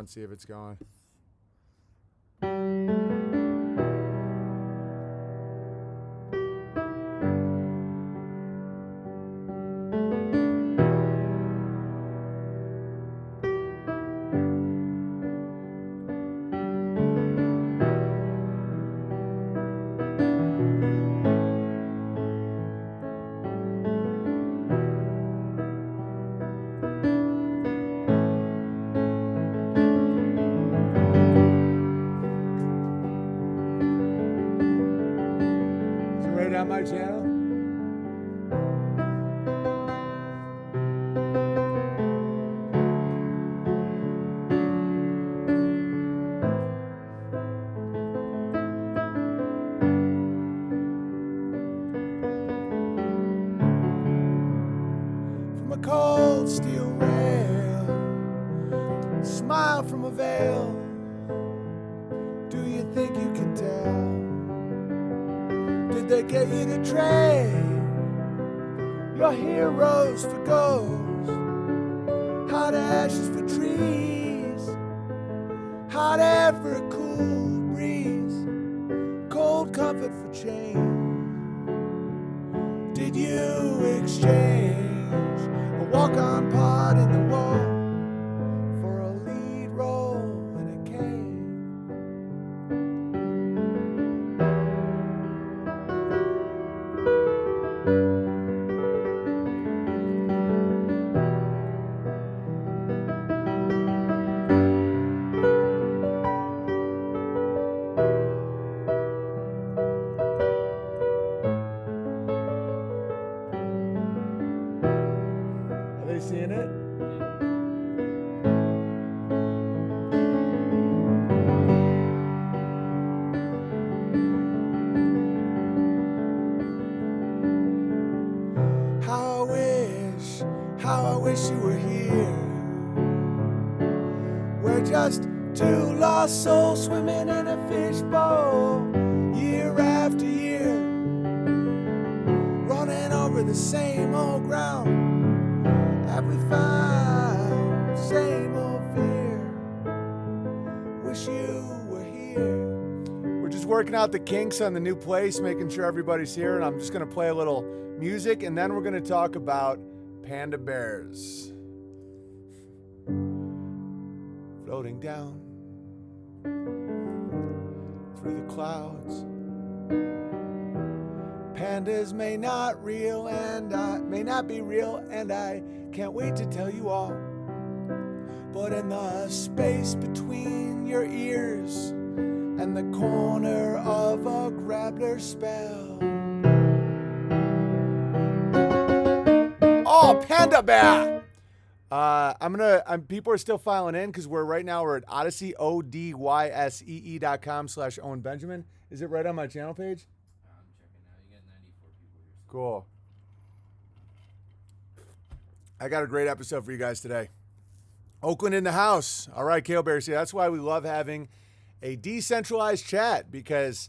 on, see if it's going. Right on my channel. From a cold steel rail, smile from a veil. Do you think you can tell? Did they get you to trade your heroes for ghosts? Hot ashes for trees, hot air for a cool breeze, cold comfort for change. Did you exchange a walk-on part in the wall for a lead role in a cave? Are they seeing it? How I wish you were here. We're just two lost souls swimming in a fishbowl, year after year, running over the same old ground. Have we found same old fear? Wish you were here. We're just working out the kinks on the new place, making sure everybody's here, and I'm just gonna play a little music, and then we're gonna talk about panda bears. Floating down through the clouds. Pandas may not be real, and I can't wait to tell you all. But in the space between your ears and the corner of a Grabbler spell. Oh, panda bear! People are still filing in because we're at Odyssey, odyssee.com/Owen Benjamin. Is it right on my channel page? I'm checking now. You got 94 people here. Cool. I got a great episode for you guys today. Oakland in the house. All right, Kale Bears here. That's why we love having a decentralized chat, because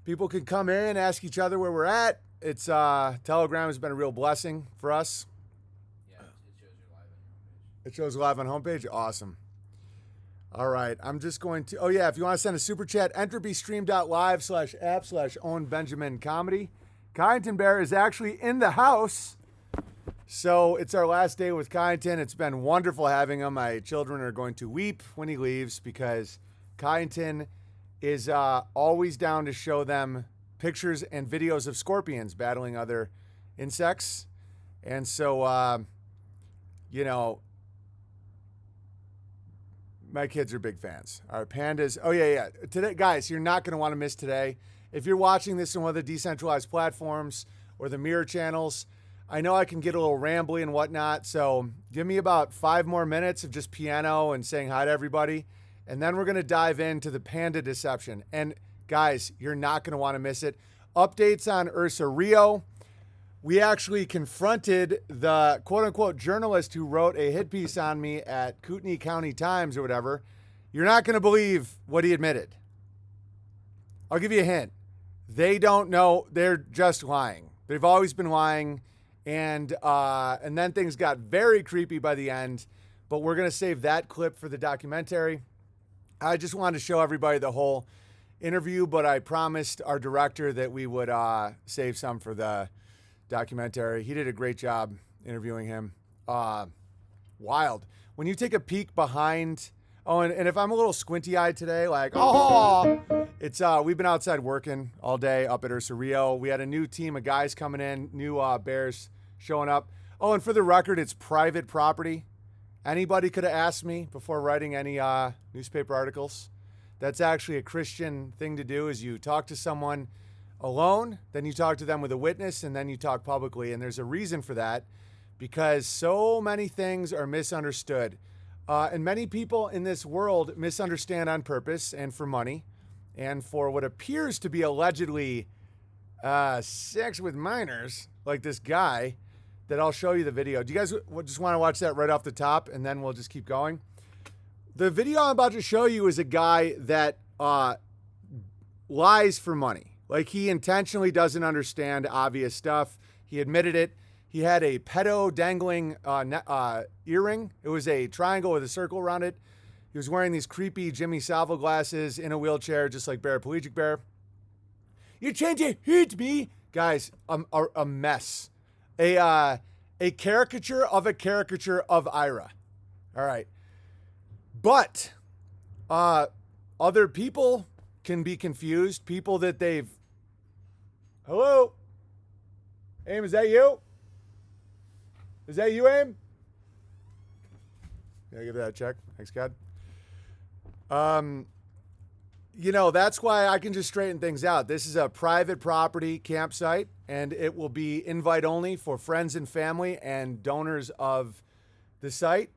people can come in, ask each other where we're at. It's Telegram has been a real blessing for us. Yeah, it shows you live on your homepage. It shows live on homepage. Awesome. All right. I'm just going to, if you want to send a super chat, entropystream.live/app/Owen Benjamin Comedy. Kyneton Bear is actually in the house. So it's our last day with Kyneton. It's been wonderful having him. My children are going to weep when he leaves, because Kyneton is always down to show them pictures and videos of scorpions battling other insects. And so, my kids are big fans. Our pandas. Oh, yeah. Today, guys, you're not going to want to miss today. If you're watching this on one of the decentralized platforms or the mirror channels, I know I can get a little rambly and whatnot. So give me about 5 more minutes of just piano and saying hi to everybody. And then we're going to dive into the panda deception. And guys, you're not going to want to miss it. Updates on Ursa Rio. We actually confronted the quote-unquote journalist who wrote a hit piece on me at Kootenai County Times or whatever. You're not going to believe what he admitted. I'll give you a hint. They don't know. They're just lying. They've always been lying. And then things got very creepy by the end. but we're going to save that clip for the documentary. I just wanted to show everybody the whole interview, but I promised our director that we would save some for the documentary. He did a great job interviewing him. Wild. When you take a peek behind, and if I'm a little squinty-eyed today, like, it's we've been outside working all day up at Ursa Rio. We had a new team of guys coming in, new Bears showing up. Oh, and for the record, it's private property. Anybody could have asked me before writing any newspaper articles. That's actually a Christian thing to do, is you talk to someone alone, then you talk to them with a witness, and then you talk publicly. And there's a reason for that, because so many things are misunderstood. And many people in this world misunderstand on purpose and for money and for what appears to be allegedly sex with minors, like this guy that I'll show you the video. Do you guys just want to watch that right off the top, and then we'll just keep going? The video I'm about to show you is a guy that lies for money. Like, he intentionally doesn't understand obvious stuff. He admitted it. He had a pedo dangling earring. It was a triangle with a circle around it. He was wearing these creepy Jimmy Savile glasses in a wheelchair, just like Paraplegic Bear. You're trying to hurt me. Guys, a mess. A caricature of a caricature of Ira. All right. But other people can be confused. People that they've... Hello? Aim, is that you? Is that you, Aim? Yeah, give that a check. Thanks, God. That's why I can just straighten things out. This is a private property campsite, and it will be invite only for friends and family and donors of the site.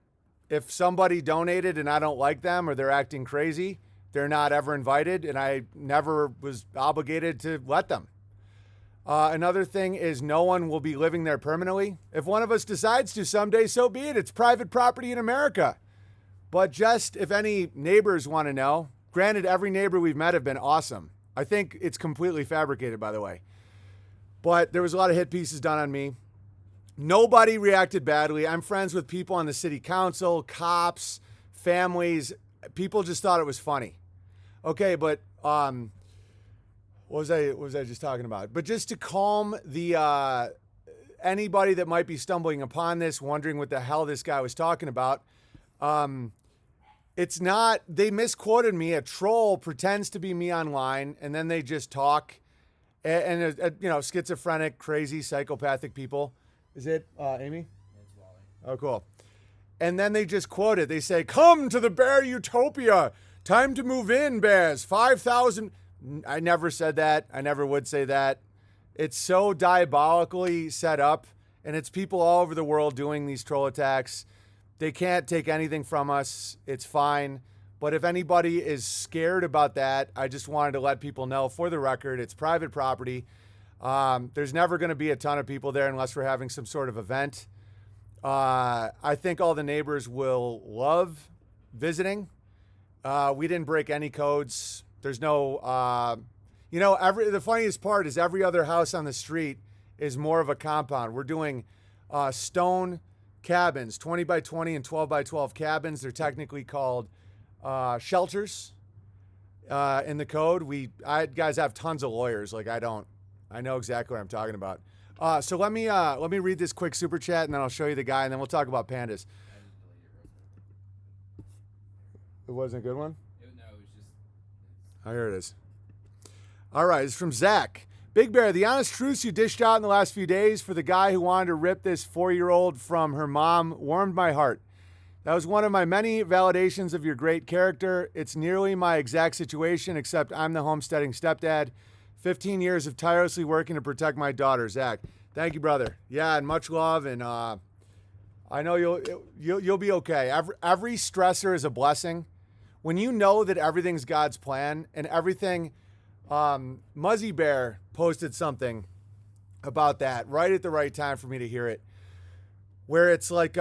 If somebody donated and I don't like them or they're acting crazy, they're not ever invited, and I never was obligated to let them. Another thing is no one will be living there permanently. If one of us decides to someday, so be it. It's private property in America. But just if any neighbors want to know, granted, every neighbor we've met have been awesome. I think it's completely fabricated, by the way. But there was a lot of hit pieces done on me. Nobody reacted badly. I'm friends with people on the city council, cops, families. People just thought it was funny. Okay, but what was I just talking about? But just to calm the anybody that might be stumbling upon this, wondering what the hell this guy was talking about, it's not, they misquoted me. A troll pretends to be me online, and then they just talk. And schizophrenic, crazy, psychopathic people. Is it Amy? It's Wally. Oh, cool. And then they just quote it. They say, "Come to the Bear Utopia. Time to move in, Bears. 5,000. I never said that. I never would say that. It's so diabolically set up, and it's people all over the world doing these troll attacks. They can't take anything from us. It's fine. But if anybody is scared about that, I just wanted to let people know, for the record, it's private property. There's never going to be a ton of people there unless we're having some sort of event. I think all the neighbors will love visiting. We didn't break any codes. There's no, the funniest part is every other house on the street is more of a compound. We're doing stone cabins, 20 by 20 and 12 by 12 cabins. They're technically called shelters in the code. Guys have tons of lawyers. Like, I don't. I know exactly what I'm talking about. So let me read this quick super chat, and then I'll show you the guy, and then we'll talk about pandas. I just deleted it real quick. It wasn't a good one? It was just. Oh, here it is. All right, it's from Zach. Big Bear, the honest truths you dished out in the last few days for the guy who wanted to rip this 4-year-old from her mom warmed my heart. That was one of my many validations of your great character. It's nearly my exact situation, except I'm the homesteading stepdad. 15 years of tirelessly working to protect my daughter, Zach. Thank you, brother. Yeah, and much love, and I know you'll be okay. Every stressor is a blessing. When you know that everything's God's plan and everything, Muzzy Bear posted something about that right at the right time for me to hear it, where it's like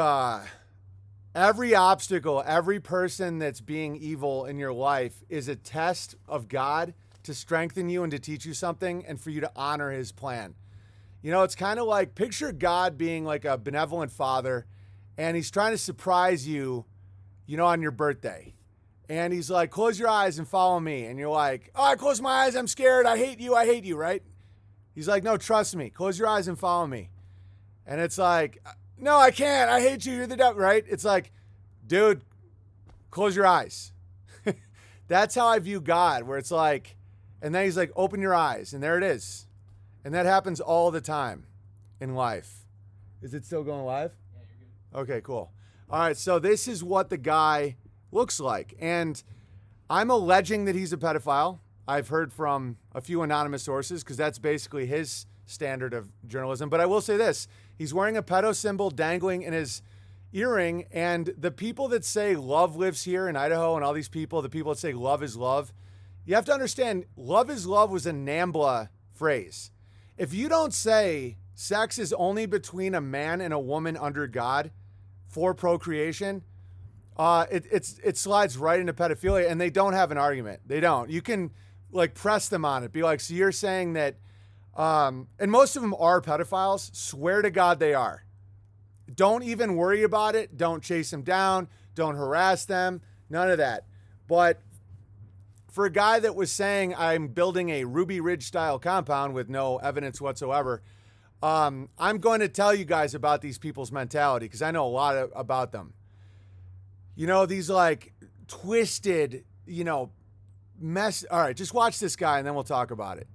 every obstacle, every person that's being evil in your life is a test of God to strengthen you and to teach you something and for you to honor his plan. It's kind of like, picture God being like a benevolent father, and he's trying to surprise you, on your birthday. And he's like, close your eyes and follow me. And you're like, oh, I close my eyes. I'm scared. I hate you, right? He's like, no, trust me. Close your eyes and follow me. And it's like, no, I can't. I hate you. You're the devil, right? It's like, dude, close your eyes. That's how I view God, where it's like, and then he's like, open your eyes. And there it is. And that happens all the time in life. Is it still going live? Yeah, you're good. Okay, cool. All right, so this is what the guy looks like. And I'm alleging that he's a pedophile. I've heard from a few anonymous sources because that's basically his standard of journalism. But I will say this. He's wearing a pedo symbol dangling in his earring. And the people that say love lives here in Idaho and all these people, the people that say love is love, you have to understand love is love was a NAMBLA phrase. If you don't say sex is only between a man and a woman under God for procreation, it slides right into pedophilia, and they don't have an argument. They don't. You can like press them on it. Be like, so you're saying that, and most of them are pedophiles. Swear to God they are. Don't even worry about it. Don't chase them down. Don't harass them. None of that. But for a guy that was saying I'm building a Ruby Ridge style compound with no evidence whatsoever, I'm going to tell you guys about these people's mentality because I know a lot about them. These like twisted, mess. All right, just watch this guy and then we'll talk about it.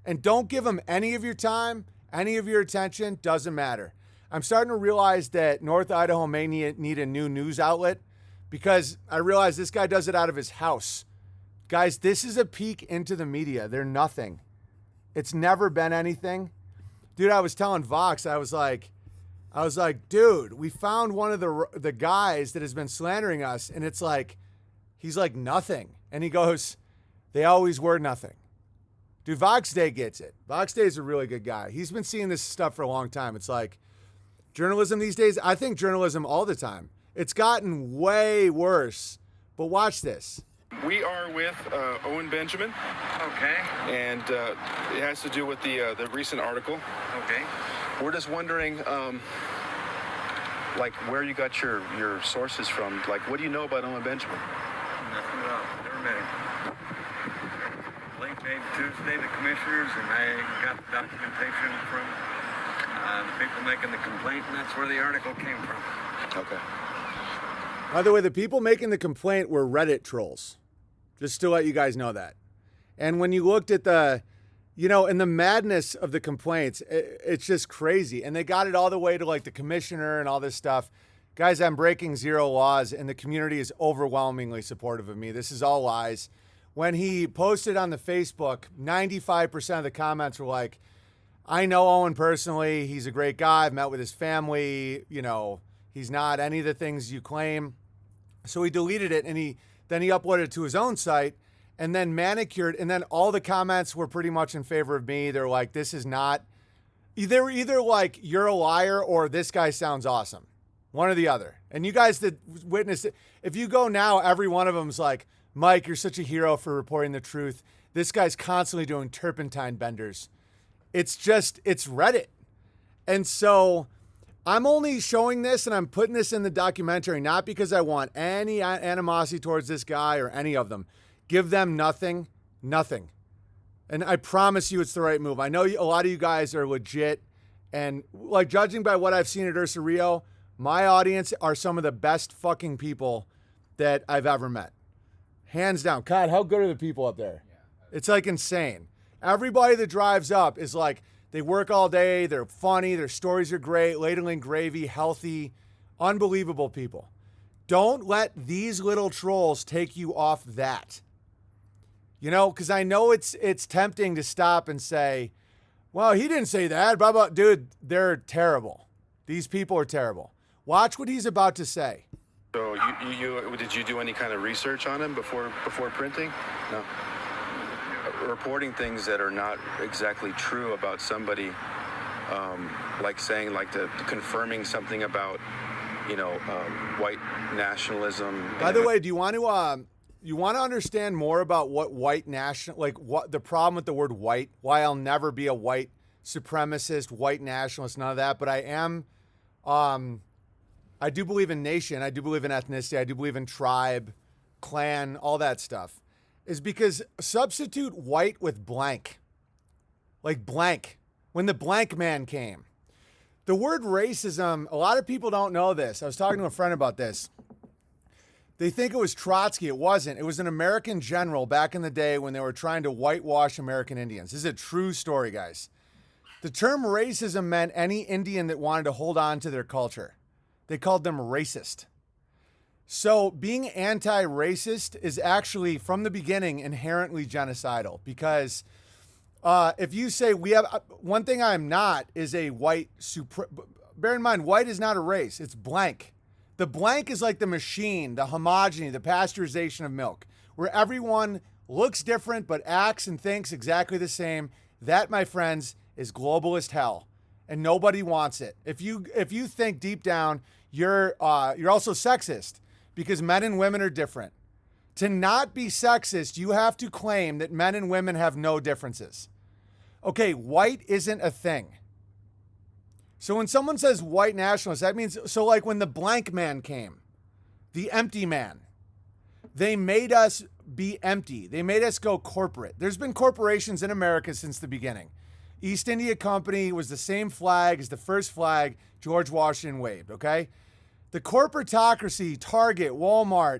And don't give him any of your time, any of your attention. Doesn't matter. I'm starting to realize that North Idaho may need a new news outlet because I realize this guy does it out of his house. Guys, this is a peek into the media. They're nothing. It's never been anything. Dude, I was telling Vox, I was like, dude, we found one of the guys that has been slandering us, and it's like, he's like nothing. And he goes, they always were nothing. Dude, Vox Day gets it. Vox Day is a really good guy. He's been seeing this stuff for a long time. It's like journalism these days, I think journalism all the time. It's gotten way worse. But watch this. We are with Owen Benjamin. Okay. And it has to do with the recent article. Okay. We're just wondering, like, where you got your sources from. Like, what do you know about Owen Benjamin? Nothing at all. Never met him. Late day Tuesday, the commissioners, and I got the documentation from the people making the complaint, and that's where the article came from. Okay. By the way, the people making the complaint were Reddit trolls. Just to let you guys know that. And when you looked at the, in the madness of the complaints, it's just crazy. And they got it all the way to like the commissioner and all this stuff. Guys, I'm breaking zero laws and the community is overwhelmingly supportive of me. This is all lies. When he posted on the Facebook, 95% of the comments were like, I know Owen personally. He's a great guy. I've met with his family. He's not any of the things you claim. So he deleted it and then he uploaded it to his own site and then manicured. And then all the comments were pretty much in favor of me. They're like, this is not, they were either like, you're a liar or this guy sounds awesome. One or the other. And you guys that witnessed it, if you go now, every one of them's like, Mike, you're such a hero for reporting the truth. This guy's constantly doing turpentine benders. It's Reddit. And so I'm only showing this and I'm putting this in the documentary, not because I want any animosity towards this guy or any of them. Give them nothing. And I promise you it's the right move. I know a lot of you guys are legit and like judging by what I've seen at Ursa Rio, my audience are some of the best fucking people that I've ever met. Hands down. God, how good are the people up there? It's like insane. Everybody that drives up is like, they work all day. They're funny. Their stories are great. Ladling gravy, healthy, unbelievable people. Don't let these little trolls take you off that. Because I know it's tempting to stop and say, well, he didn't say that. Blah, blah. Dude, they're terrible. These people are terrible. Watch what he's about to say. So did you do any kind of research on him before printing? No. Reporting things that are not exactly true about somebody, like saying, like confirming something about, white nationalism. By the way, do you want to understand more about what white what the problem with the word white? Why I'll never be a white supremacist, white nationalist, none of that. But I am I do believe in nation. I do believe in ethnicity. I do believe in tribe, clan, all that stuff, is because substitute white with blank. Like blank. When the blank man came. The word racism, a lot of people don't know this. I was talking to a friend about this. They think it was Trotsky. It wasn't. It was an American general back in the day when they were trying to whitewash American Indians. This is a true story, guys. The term racism meant any Indian that wanted to hold on to their culture. They called them racist. So being anti-racist is actually, from the beginning, inherently genocidal. Because if you say we have, one thing I'm not is a white, bear in mind, white is not a race. It's blank. The blank is like the machine, the homogeny, the pasteurization of milk, where everyone looks different but acts and thinks exactly the same. That, my friends, is globalist hell, and nobody wants it. If you think deep down, you're also sexist because men and women are different. To not be sexist, you have to claim that men and women have no differences. Okay, white isn't a thing. So when someone says white nationalist, that means, so like when the blank man came, the empty man, they made us be empty. They made us go corporate. There's been corporations in America since the beginning. East India Company was the same flag as the first flag George Washington waved, okay? The corporatocracy, Target, Walmart,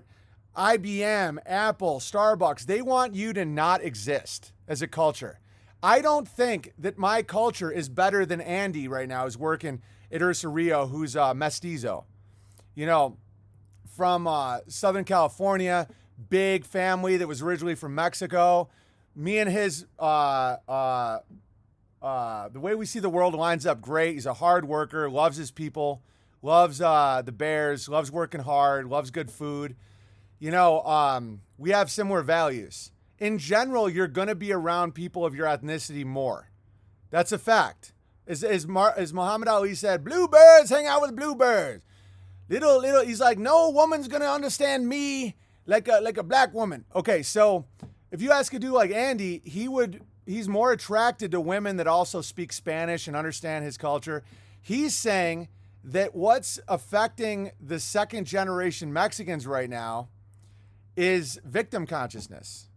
IBM, Apple, Starbucks, they want you to not exist as a culture. I don't think that my culture is better than Andy right now, who's working at Ursa Rio, who's mestizo. You know, from Southern California, big family that was originally from Mexico. Me and his, the way we see the world lines up great. He's a hard worker, loves his people, loves the Bears, loves working hard, loves good food. You know, we have similar values. In general, you're going to be around people of your ethnicity more. That's a fact. As Muhammad Ali said, bluebirds hang out with bluebirds. Little, he's like, no woman's going to understand me like a black woman. Okay, so if you ask a dude like Andy, he's more attracted to women that also speak Spanish and understand his culture. He's saying that what's affecting the second generation Mexicans right now is victim consciousness.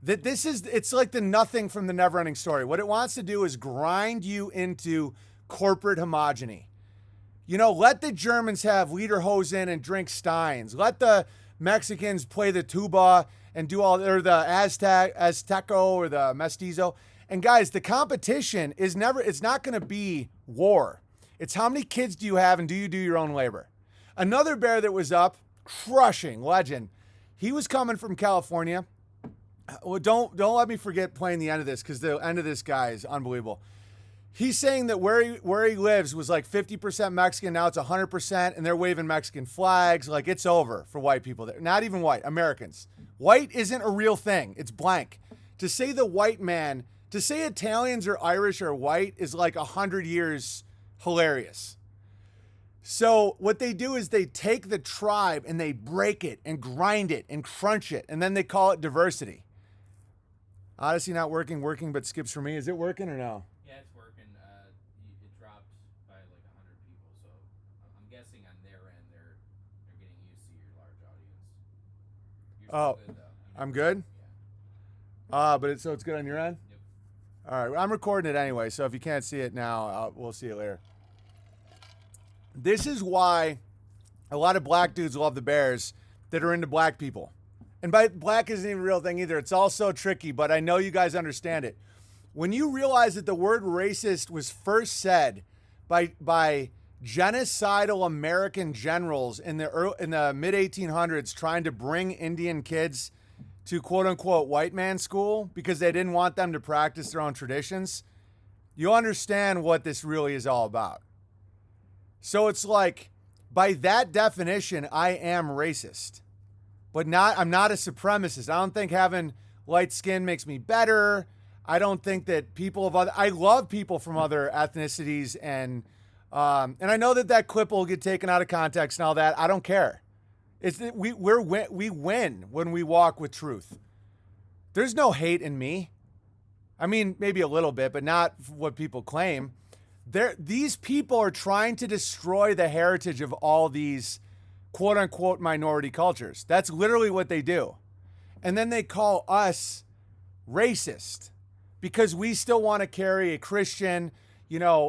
That it's like the nothing from the Neverending Story. What it wants to do is grind you into corporate homogeny. You know, let the Germans have Lederhosen and drink Steins. Let the Mexicans play the tuba and do or the Azteco or the mestizo. And guys, the competition it's not going to be war. It's how many kids do you have and do you do your own labor? Another bear that was up, crushing, legend. He was coming from California. Well, don't let me forget playing the end of this because the end of this guy is unbelievable. He's saying that where he lives was like 50% Mexican. Now it's 100%, and they're waving Mexican flags. Like it's over for white people there. Not even white, Americans. White isn't a real thing. It's blank. To say the white man, to say Italians or Irish are white is like 100 years hilarious. So what they do is they take the tribe and they break it and grind it and crunch it, and then they call it diversity. Odyssey not working, but skips for me. Is it working or no? Yeah, it's working. It dropped by like 100 people, so I'm guessing on their end they're getting used to your large audience. You're still good though. I'm good? Yeah. But it's good on your end? Yep. All right, I'm recording it anyway, so if you can't see it now, we'll see it later. This is why a lot of black dudes love the Bears that are into black people. And by black isn't even a real thing either. It's all so tricky, but I know you guys understand it. When you realize that the word racist was first said by genocidal American generals in the mid 1800s trying to bring Indian kids to quote unquote white man school because they didn't want them to practice their own traditions, you'll understand what this really is all about. So it's like, by that definition, I am racist. But I'm not a supremacist. I don't think having light skin makes me better. I don't think that I love people from other ethnicities, and I know that clip will get taken out of context and all that. I don't care. We win when we walk with truth. There's no hate in me. I mean, maybe a little bit, but not what people claim. These people are trying to destroy the heritage of all these quote unquote minority cultures. That's literally what they do. And then they call us racist because we still want to carry a Christian,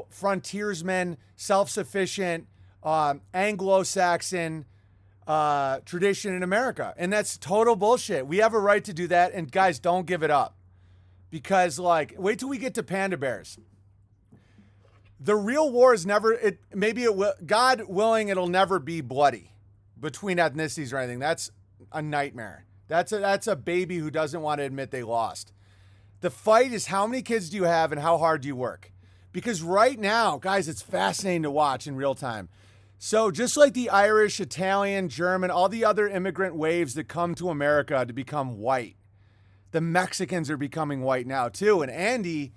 frontiersman, self-sufficient, Anglo-Saxon tradition in America. And that's total bullshit. We have a right to do that. And guys, don't give it up. Because wait till we get to panda bears. The real war is never, God willing, it'll never be bloody between ethnicities or anything. That's a nightmare. That's a baby who doesn't want to admit they lost. The fight is how many kids do you have and how hard do you work? Because right now, guys, it's fascinating to watch in real time. So just like the Irish, Italian, German, all the other immigrant waves that come to America to become white, the Mexicans are becoming white now too. And Andy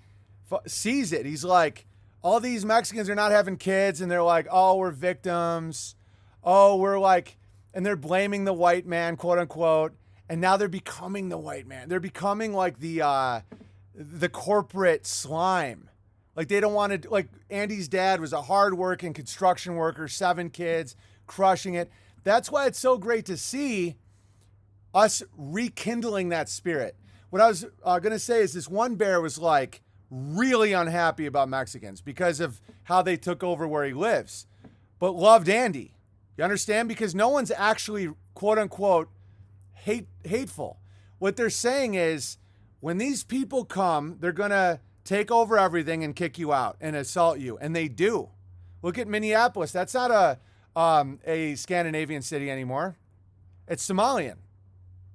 sees it. He's like, all these Mexicans are not having kids. And they're like, oh, we're victims. Oh, and they're blaming the white man, quote unquote. And now they're becoming the white man. They're becoming like the corporate slime. Like they don't want to, like Andy's dad was a hardworking construction worker, 7 kids, crushing it. That's why it's so great to see us rekindling that spirit. What I was going to say is this one bear was really unhappy about Mexicans because of how they took over where he lives, but loved Andy. You understand? Because no one's actually, quote unquote, hateful. What they're saying is when these people come, they're going to take over everything and kick you out and assault you. And they do. Look at Minneapolis. That's not a Scandinavian city anymore. It's Somalian.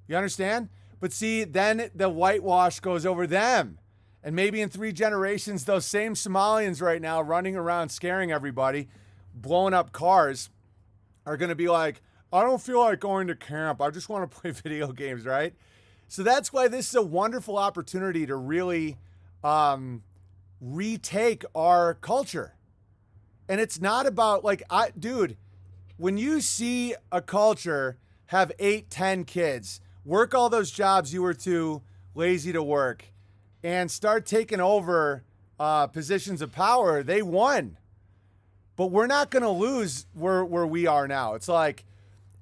You understand? But see, then the whitewash goes over them. And maybe in 3 generations, those same Somalians right now running around scaring everybody, blowing up cars, are going to be like, I don't feel like going to camp. I just want to play video games, right? So that's why this is a wonderful opportunity to really retake our culture. And it's not about dude, when you see a culture have 8, 10 kids, work all those jobs you were too lazy to work, and start taking over positions of power, they won. But we're not going to lose where we are now. It's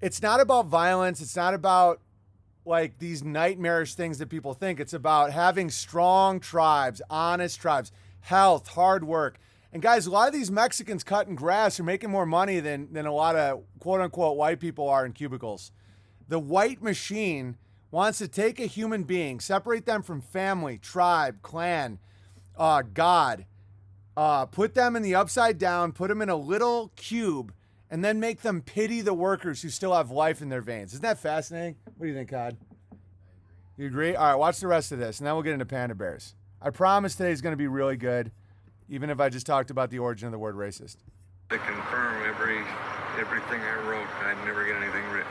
it's not about violence. It's not about these nightmarish things that people think. It's about having strong tribes, honest tribes, health, hard work. And guys, a lot of these Mexicans cutting grass are making more money than a lot of quote unquote white people are in cubicles. The white machine wants to take a human being, separate them from family, tribe, clan, God, put them in the upside down, put them in a little cube, and then make them pity the workers who still have life in their veins. Isn't that fascinating? What do you think, Cod? You agree? All right, watch the rest of this, and then we'll get into panda bears. I promise today's going to be really good, even if I just talked about the origin of the word racist. To confirm everything I wrote, I'd never get anything written.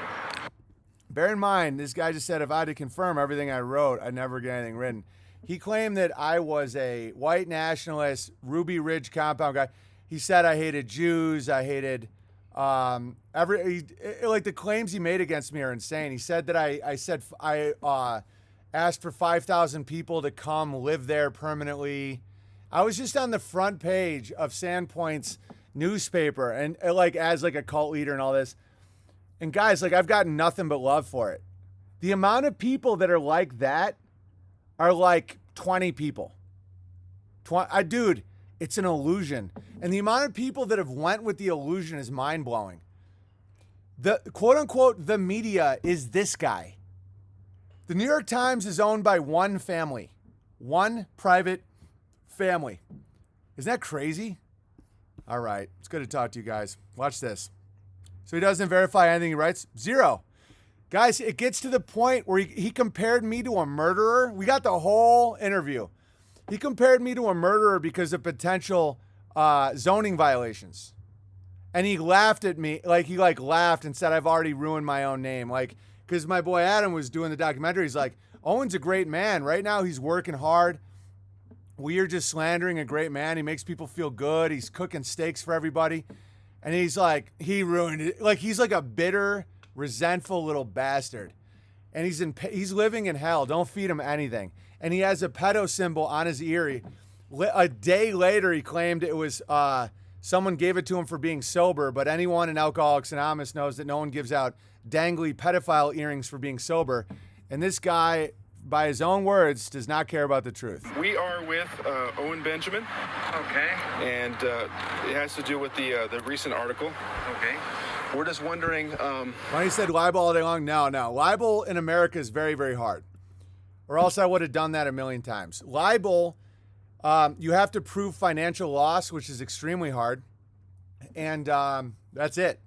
Bear in mind, this guy just said if I had to confirm everything I wrote, I'd never get anything written. He claimed that I was a white nationalist, Ruby Ridge compound guy. He said I hated Jews, I hated the claims he made against me are insane. He said that I asked for 5,000 people to come live there permanently. I was just on the front page of Sandpoint's newspaper and as a cult leader and all this. And guys, I've gotten nothing but love for it. The amount of people that are like that are 20 people. Dude, it's an illusion. And the amount of people that have went with the illusion is mind-blowing. The quote unquote, the media is this guy. The New York Times is owned by one family, one private family. Isn't that crazy? All right, it's good to talk to you guys. Watch this. So he doesn't verify anything he writes? 0. Guys, it gets to the point where he compared me to a murderer. We got the whole interview. He compared me to a murderer because of potential zoning violations. And he laughed at me, he laughed and said, I've already ruined my own name. Because my boy Adam was doing the documentary. He's like, Owen's a great man. Right now he's working hard. We are just slandering a great man. He makes people feel good. He's cooking steaks for everybody. And he's he ruined it. He's a bitter, resentful little bastard. And he's living in hell. Don't feed him anything. And he has a pedo symbol on his ear. A day later, he claimed it was someone gave it to him for being sober, but anyone in Alcoholics Anonymous knows that no one gives out dangly pedophile earrings for being sober. And this guy, by his own words, does not care about the truth. We are with Owen Benjamin, Okay. and it has to do with the recent article. Okay. We're just wondering. When he said libel all day long, no. Libel in America is very, very hard. Or else I would have done that a million times. Libel, you have to prove financial loss, which is extremely hard. And that's it.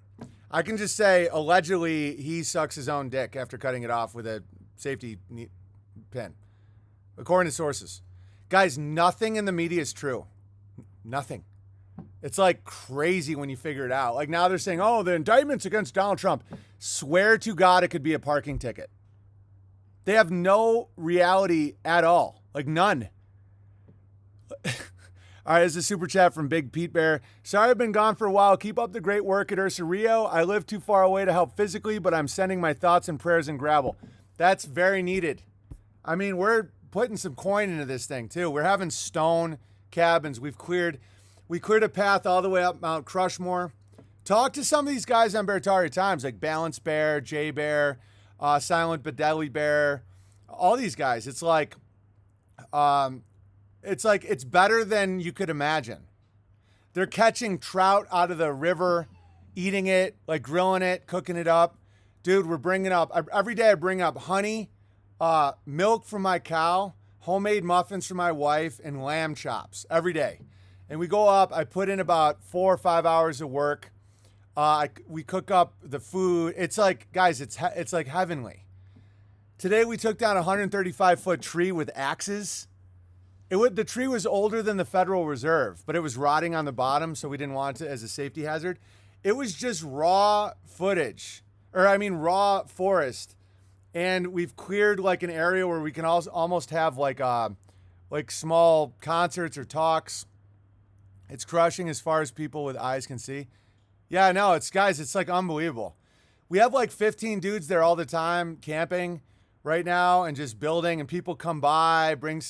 I can just say, allegedly, he sucks his own dick after cutting it off with a safety pin, according to sources. Guys, nothing in the media is true. Nothing. It's like crazy when you figure it out. Like now they're saying, oh, the indictment's against Donald Trump. Swear to God it could be a parking ticket. They have no reality at all. Like none. All right, this is a super chat from Big Pete Bear. Sorry I've been gone for a while. Keep up the great work at Ursa Rio. I live too far away to help physically, but I'm sending my thoughts and prayers and gravel. That's very needed. I mean, we're putting some coin into this thing too. We're having stone cabins. We cleared a path all the way up Mount Crushmore. Talk to some of these guys on Beartaria Times, like Balance Bear, Jay Bear, Silent but Deadly Bear, all these guys. It's like it's better than you could imagine. They're catching trout out of the river, eating it, like grilling it, cooking it up. Dude, we're bringing up, every day I bring up honey, milk from my cow, homemade muffins for my wife, and lamb chops every day. And we go up, I put in about 4 or 5 hours of work. We cook up the food. It's like, guys, it's like heavenly. Today we took down a 135-foot tree with axes. The tree was older than the Federal Reserve, but it was rotting on the bottom, so we didn't want it as a safety hazard. It was just raw footage, raw forest. And we've cleared like an area where we can also almost have like small concerts or talks. It's crushing as far as people with eyes can see. Yeah, no, it's like unbelievable. We have like 15 dudes there all the time camping right now and just building, and people come by, bring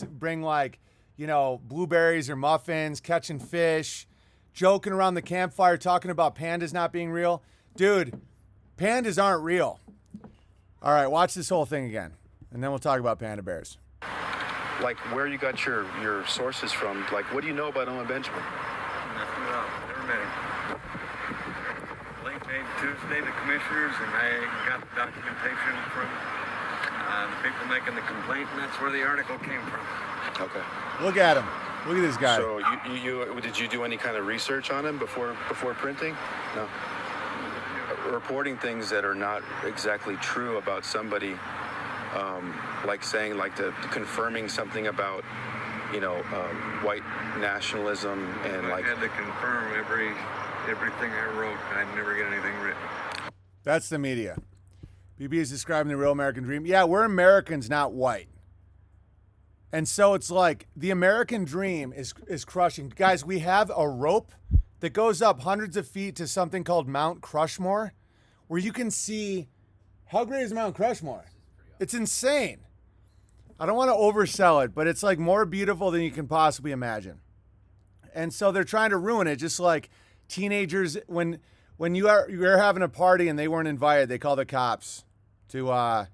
like, blueberries or muffins, catching fish, joking around the campfire, talking about pandas not being real. Dude, pandas aren't real. All right, watch this whole thing again, and then we'll talk about panda bears. Like where you got your sources from? Like, what do you know about Owen Benjamin? Nothing at all. Never met him. Late made Tuesday, the commissioners, and I got the documentation from the people making the complaint, and that's where the article came from. Okay. Look at him. Look at this guy. So you did you do any kind of research on him before printing? No. Reporting things that are not exactly true about somebody, like saying, like confirming something about, white nationalism and I like. had to confirm everything I wrote. I'd never get anything written. That's the media. BB is describing the real American dream. Yeah, we're Americans, not white. And so it's like the American dream is crushing. Guys, we have a rope that goes up hundreds of feet to something called Mount Crushmore, where you can see, how great is Mount Crushmore? It's insane. I don't want to oversell it, but it's like more beautiful than you can possibly imagine. And so they're trying to ruin it, just like teenagers, when you're having a party and they weren't invited, they call the cops to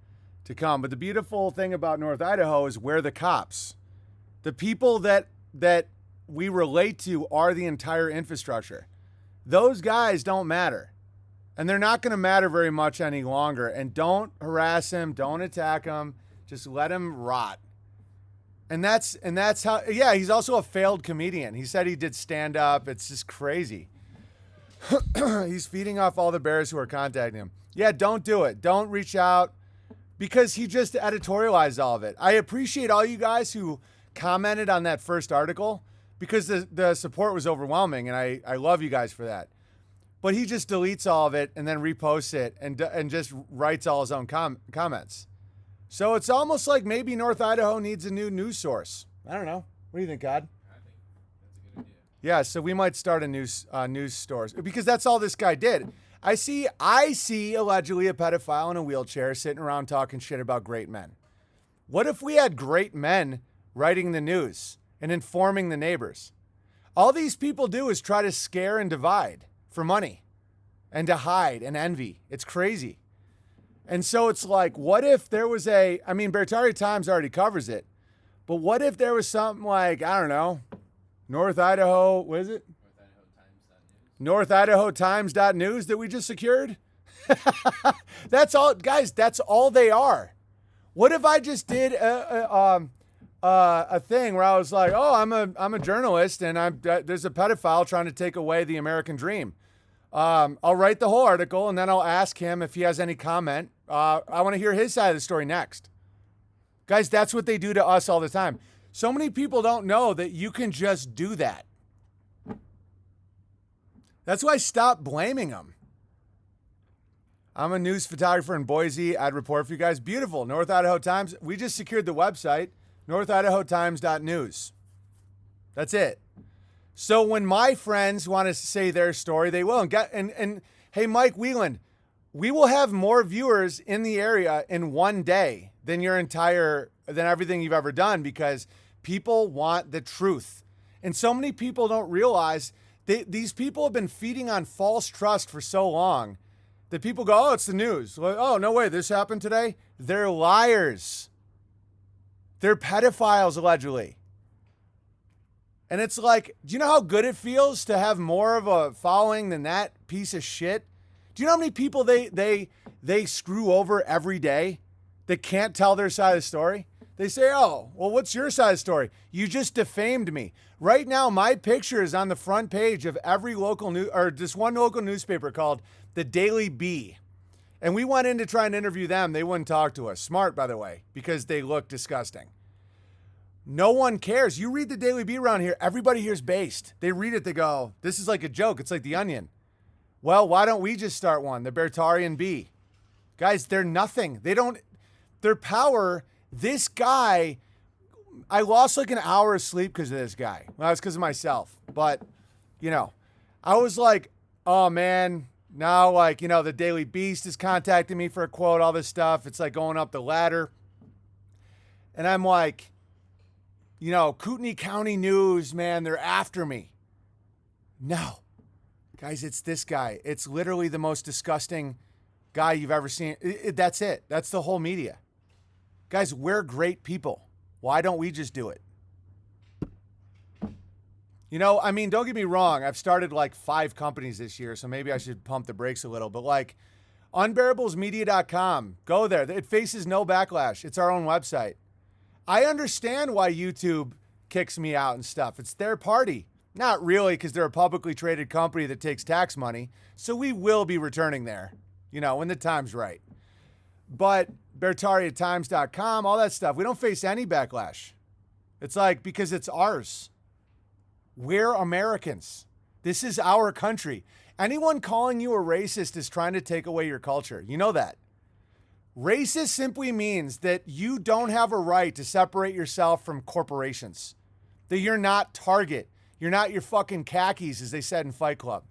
come. But the beautiful thing about North Idaho is we're the cops. The people that we relate to are the entire infrastructure. Those guys don't matter. And they're not going to matter very much any longer. And don't harass him. Don't attack him. Just let him rot. And that's how, yeah, he's also a failed comedian. He said he did stand up. It's just crazy. He's feeding off all the bears who are contacting him. Yeah, don't do it. Don't reach out, because he just editorialized all of it. I appreciate all you guys who commented on that first article, because the support was overwhelming, and I love you guys for that. But he just deletes all of it and then reposts it and just writes all his own comments. So it's almost like maybe North Idaho needs a new news source. I don't know. What do you think, God? I think that's a good idea. Yeah, so we might start a news store, because that's all this guy did. I see allegedly a pedophile in a wheelchair sitting around talking shit about great men. What if we had great men writing the news and informing the neighbors. All these people do is try to scare and divide for money and to hide and envy. It's crazy. And so it's like, what if there was Barataria Times already covers it, but what if there was something like, I don't know, North Idaho, what is it? North Idaho Times.news that we just secured? That's all, guys, that's all they are. What if I just did a thing where I was like, oh, I'm a journalist and there's a pedophile trying to take away the American dream. I'll write the whole article and then I'll ask him if he has any comment. I want to hear his side of the story next. Guys, that's what they do to us all the time. So many people don't know that you can just do that. That's why I stopped blaming them. I'm a news photographer in Boise. I'd report for you guys. Beautiful. North Idaho Times. We just secured the website, northidahotimes.news. That's it. So when my friends want to say their story, they will. And hey, Mike Whelan, we will have more viewers in the area in one day than than everything you've ever done, because people want the truth. And so many people don't realize these people have been feeding on false trust for so long that people go, oh, it's the news. Like, oh, no way, this happened today? They're liars. They're pedophiles, allegedly. And it's like, do you know how good it feels to have more of a following than that piece of shit? Do you know how many people they screw over every day that can't tell their side of the story? They say, oh, well, what's your side of the story? You just defamed me. Right now, my picture is on the front page of every local this one local newspaper called The Daily Bee. And we went in to try and interview them. They wouldn't talk to us. Smart, by the way, because they look disgusting. No one cares. You read the Daily Bee around here, everybody here's based. They read it, they go, this is like a joke. It's like The Onion. Well, why don't we just start one? The Bertarian Bee. Guys, they're nothing. Their power, this guy, I lost like an hour of sleep because of this guy. Well, it's because of myself. But, I was like, oh man, now the Daily Beast is contacting me for a quote, all this stuff. It's like going up the ladder. And I'm like, Kootenai County News, man, they're after me. No. Guys, it's this guy. It's literally the most disgusting guy you've ever seen. That's it. That's the whole media. Guys, we're great people. Why don't we just do it? Don't get me wrong. I've started like 5 companies this year, so maybe I should pump the brakes a little. But like unbearablesmedia.com, go there. It faces no backlash. It's our own website. I understand why YouTube kicks me out and stuff. It's their party. Not really, because they're a publicly traded company that takes tax money. So we will be returning there, when the time's right. But BertariaTimes.com, all that stuff, we don't face any backlash. It's like, because it's ours. We're Americans. This is our country. Anyone calling you a racist is trying to take away your culture. You know that. Racist simply means that you don't have a right to separate yourself from corporations. That you're not Target. You're not your fucking khakis, as they said in Fight Club.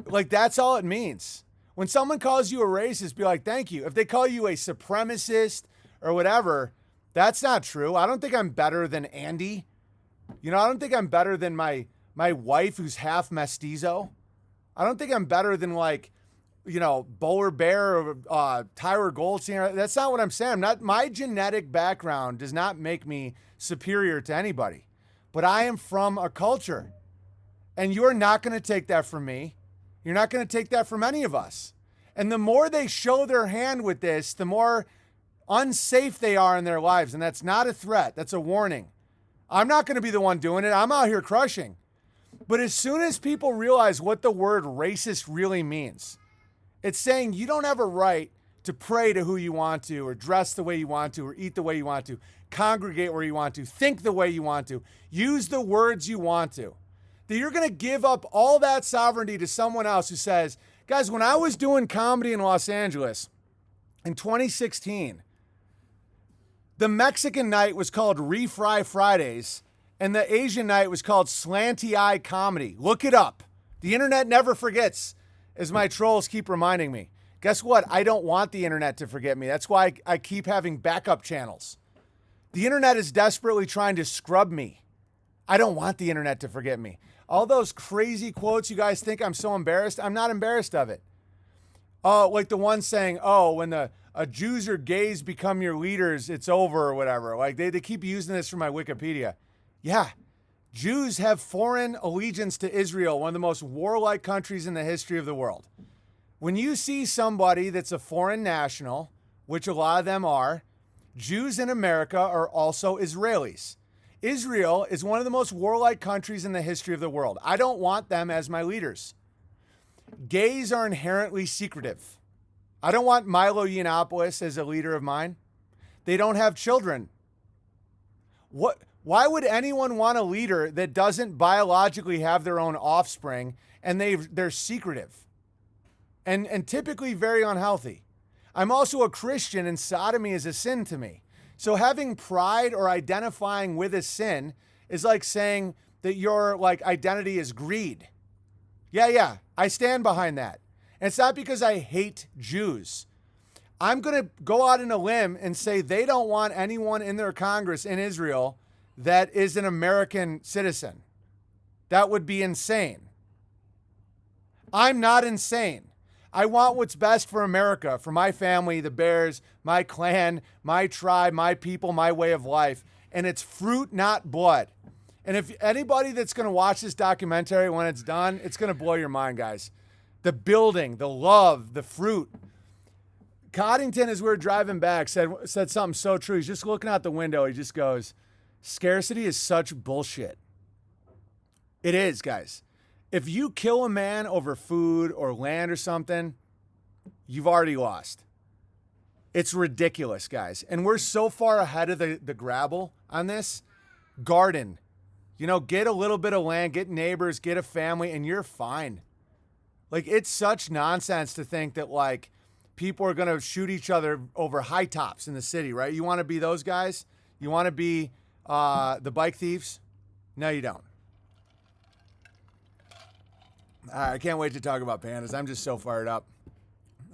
Like, that's all it means. When someone calls you a racist, be like, thank you. If they call you a supremacist or whatever, that's not true. I don't think I'm better than Andy. I don't think I'm better than my wife who's half mestizo. I don't think I'm better than Bowler Bear or Tyra Goldstein. That's not what I'm saying. My genetic background does not make me superior to anybody. But I am from a culture. And you're not going to take that from me. You're not going to take that from any of us. And the more they show their hand with this, the more unsafe they are in their lives. And that's not a threat. That's a warning. I'm not going to be the one doing it. I'm out here crushing. But as soon as people realize what the word racist really means, it's saying you don't have a right to pray to who you want to, or dress the way you want to, or eat the way you want to, congregate where you want to, think the way you want to, use the words you want to. That you're going to give up all that sovereignty to someone else who says, guys, when I was doing comedy in Los Angeles in 2016, the Mexican night was called Refry Fridays, and the Asian night was called Slanty Eye Comedy. Look it up. The internet never forgets, as my trolls keep reminding me. Guess what? I don't want the internet to forget me. That's why I keep having backup channels. The internet is desperately trying to scrub me. I don't want the internet to forget me. All those crazy quotes you guys think I'm so embarrassed. I'm not embarrassed of it. Oh, like the one saying, oh, when the Jews or gays become your leaders, it's over or whatever. Like they keep using this from my Wikipedia. Yeah. Jews have foreign allegiance to Israel, one of the most warlike countries in the history of the world. When you see somebody that's a foreign national, which a lot of them are, Jews in America are also Israelis. Israel is one of the most warlike countries in the history of the world. I don't want them as my leaders. Gays are inherently secretive. I don't want Milo Yiannopoulos as a leader of mine. They don't have children. Why would anyone want a leader that doesn't biologically have their own offspring and they're secretive and typically very unhealthy? I'm also a Christian and sodomy is a sin to me. So having pride or identifying with a sin is like saying that your like identity is greed. Yeah, I stand behind that. And it's not because I hate Jews. I'm going to go out on a limb and say they don't want anyone in their Congress in Israel that is an American citizen. That would be insane. I'm not insane. I want what's best for America, for my family, the Bears, my clan, my tribe, my people, my way of life. And it's fruit, not blood. And if anybody that's going to watch this documentary when it's done, it's going to blow your mind, guys. The building, the love, the fruit. Coddington, as we were driving back, said something so true. He's just looking out the window. He just goes, scarcity is such bullshit. It is, guys. If you kill a man over food or land or something, you've already lost. It's ridiculous, guys. And we're so far ahead of the grabble on this. Garden. You know, get a little bit of land, get neighbors, get a family, and you're fine. Like, it's such nonsense to think that, like, people are going to shoot each other over high tops in the city, right? You want to be those guys? You want to be the bike thieves? No, you don't. All right, I can't wait to talk about pandas. I'm just so fired up.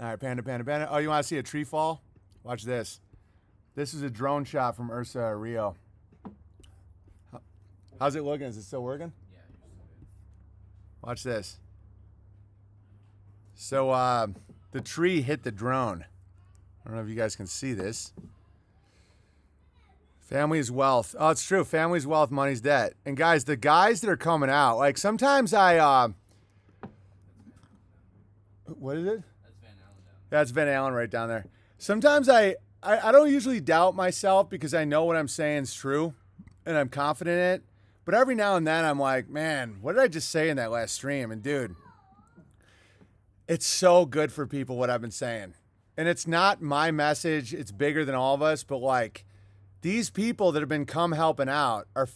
All right, panda. Oh, you want to see a tree fall? Watch this. This is a drone shot from Ursa Rio. How's it looking? Is it still working? Yeah, you're still good. Watch this. So the tree hit the drone. I don't know if you guys can see this. Family is wealth. Oh, it's true. Family is wealth, money's debt. And guys, the guys that are coming out, like sometimes what is it? That's Van Allen down. That's Van Allen right down there. Sometimes I don't usually doubt myself because I know what I'm saying is true and I'm confident in it. But every now and then I'm like, man, what did I just say in that last stream? And dude, it's so good for people what I've been saying. And it's not my message. It's bigger than all of us. But like these people that have been come helping out are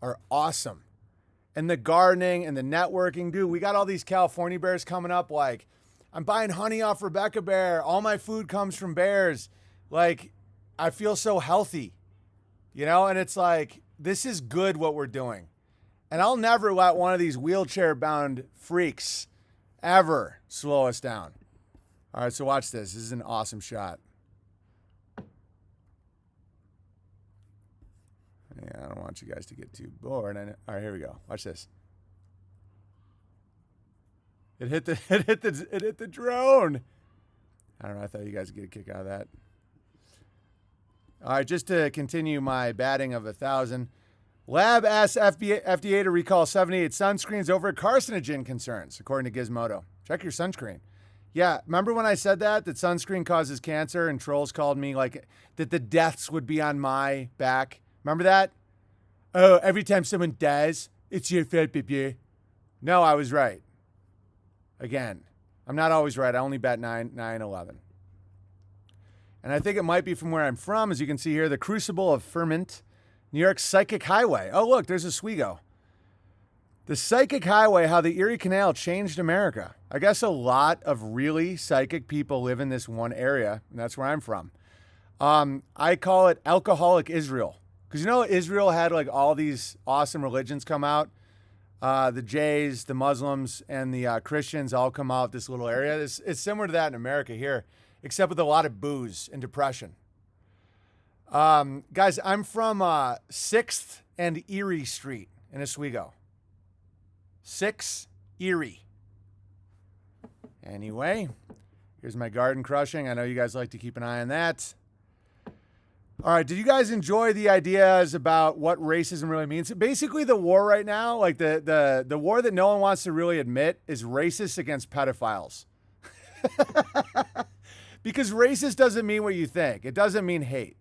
are awesome. And the gardening and the networking, dude, we got all these California bears coming up. Like, I'm buying honey off Rebecca Bear. All my food comes from bears. Like, I feel so healthy, you know? And it's like, this is good what we're doing. And I'll never let one of these wheelchair-bound freaks ever slow us down. All right, so watch this. This is an awesome shot. Yeah, I don't want you guys to get too bored. All right, here we go. Watch this. It hit the drone. I don't know. I thought you guys would get a kick out of that. All right, just to continue my batting of 1,000. Lab asks FDA to recall 78 sunscreens over carcinogen concerns, according to Gizmodo. Check your sunscreen. Yeah, remember when I said that sunscreen causes cancer and trolls called me like that the deaths would be on my back? Remember that? Oh, every time someone dies, it's your fault, baby. No, I was right. Again, I'm not always right. I only bet 9/11. And I think it might be from where I'm from. As you can see here, the Crucible of Ferment, New York's Psychic Highway. Oh, look, there's Oswego. The Psychic Highway, how the Erie Canal changed America. I guess a lot of really psychic people live in this one area, and that's where I'm from. I call it alcoholic Israel. Because you know Israel had like all these awesome religions come out. The Jays, the Muslims, and the Christians all come out this little area. It's similar to that in America here, except with a lot of booze and depression. Guys, I'm from 6th and Erie Street in Oswego. 6 Erie. Anyway, here's my garden crushing. I know you guys like to keep an eye on that. All right, did you guys enjoy the ideas about what racism really means? Basically, the war right now, like the war that no one wants to really admit, is racist against pedophiles. Because racist doesn't mean what you think. It doesn't mean hate.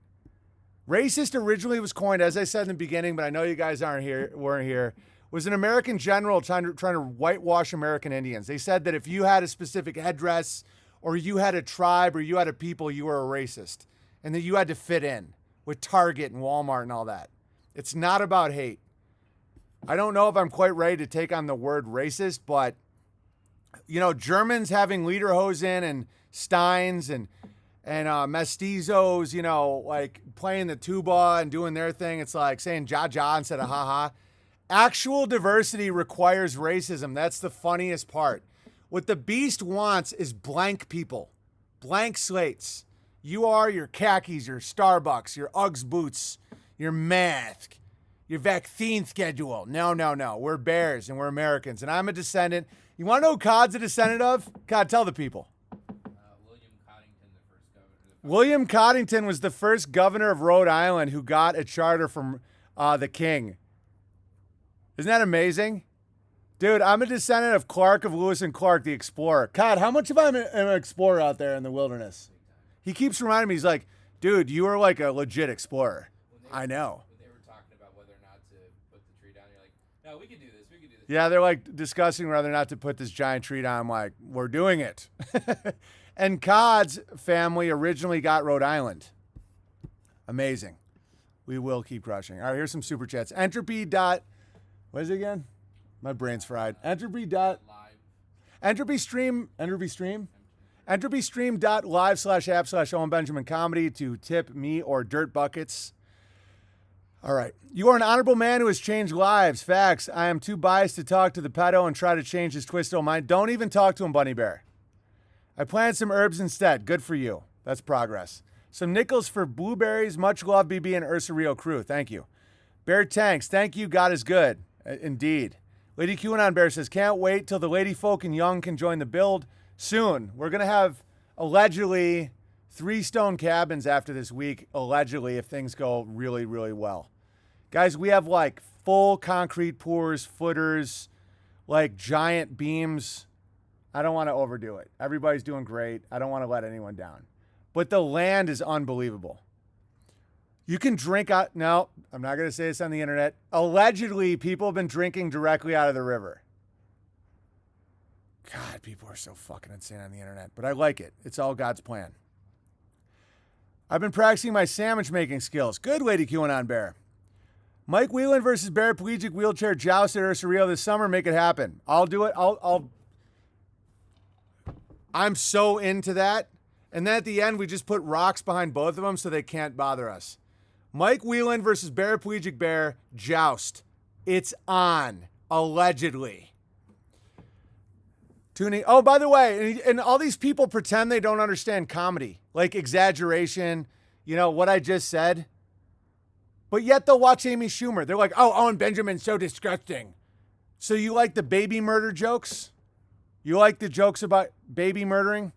Racist originally was coined, as I said in the beginning, but I know you guys weren't here, was an American general trying to whitewash American Indians. They said that if you had a specific headdress, or you had a tribe, or you had a people, you were a racist. And that you had to fit in with Target and Walmart and all that. It's not about hate. I don't know if I'm quite ready to take on the word racist, but, you know, Germans having lederhosen and steins and mestizos, you know, like playing the tuba and doing their thing. It's like saying ja instead of ha. Actual diversity requires racism. That's the funniest part. What the beast wants is blank people, blank slates. You are your khakis, your Starbucks, your Uggs boots, your mask, your vaccine schedule. No. We're bears and we're Americans. And I'm a descendant. You want to know who Cod's a descendant of? Cod, tell the people. William Coddington, the first governor. William Coddington was the first governor of Rhode Island who got a charter from the king. Isn't that amazing? Dude, I'm a descendant of Clark of Lewis and Clark, the explorer. Cod, how much of I'm an explorer out there in the wilderness? He keeps reminding me, he's like, dude, you are like a legit explorer. I know. When they were talking about whether or not to put the tree down, you're like, no, we can do this. Yeah, they're like discussing whether or not to put this giant tree down. I'm like, we're doing it. And Cod's family originally got Rhode Island. Amazing. We will keep crushing. All right, here's some super chats. Entropy. What is it again? My brain's fried. Entropy. Entropy stream. EntropyStream.live/app/Owen Benjamin Comedy to tip me or Dirt Buckets. All right. You are an honorable man who has changed lives. Facts. I am too biased to talk to the pedo and try to change his twisted old mind. Don't even talk to him, Bunny Bear. I planted some herbs instead. Good for you. That's progress. Some nickels for blueberries. Much love, BB and Ursa Rio crew. Thank you. Bear Tanks. Thank you. God is good. Indeed. Lady QAnon Bear says, can't wait till the lady folk and young can join the build. Soon. We're going to have, allegedly, 3 stone cabins after this week, allegedly, if things go really, really well. Guys, we have like full concrete pours, footers, like giant beams. I don't want to overdo it. Everybody's doing great. I don't want to let anyone down. But the land is unbelievable. You can drink out. No, I'm not going to say this on the internet. Allegedly, people have been drinking directly out of the river. God, people are so fucking insane on the internet, but I like it. It's all God's plan. I've been practicing my sandwich making skills. Good, Lady QAnon Bear. Mike Whelan versus paraplegic wheelchair joust at Ursa Rio this summer. Make it happen. I'll do it. I'm so into that. And then at the end, we just put rocks behind both of them so they can't bother us. Mike Whelan versus paraplegic bear joust. It's on. Allegedly. Tuning. Oh, by the way, and all these people pretend they don't understand comedy, like exaggeration, you know, what I just said. But yet they'll watch Amy Schumer. They're like, oh, Owen Benjamin's so disgusting. So you like the baby murder jokes? You like the jokes about baby murdering?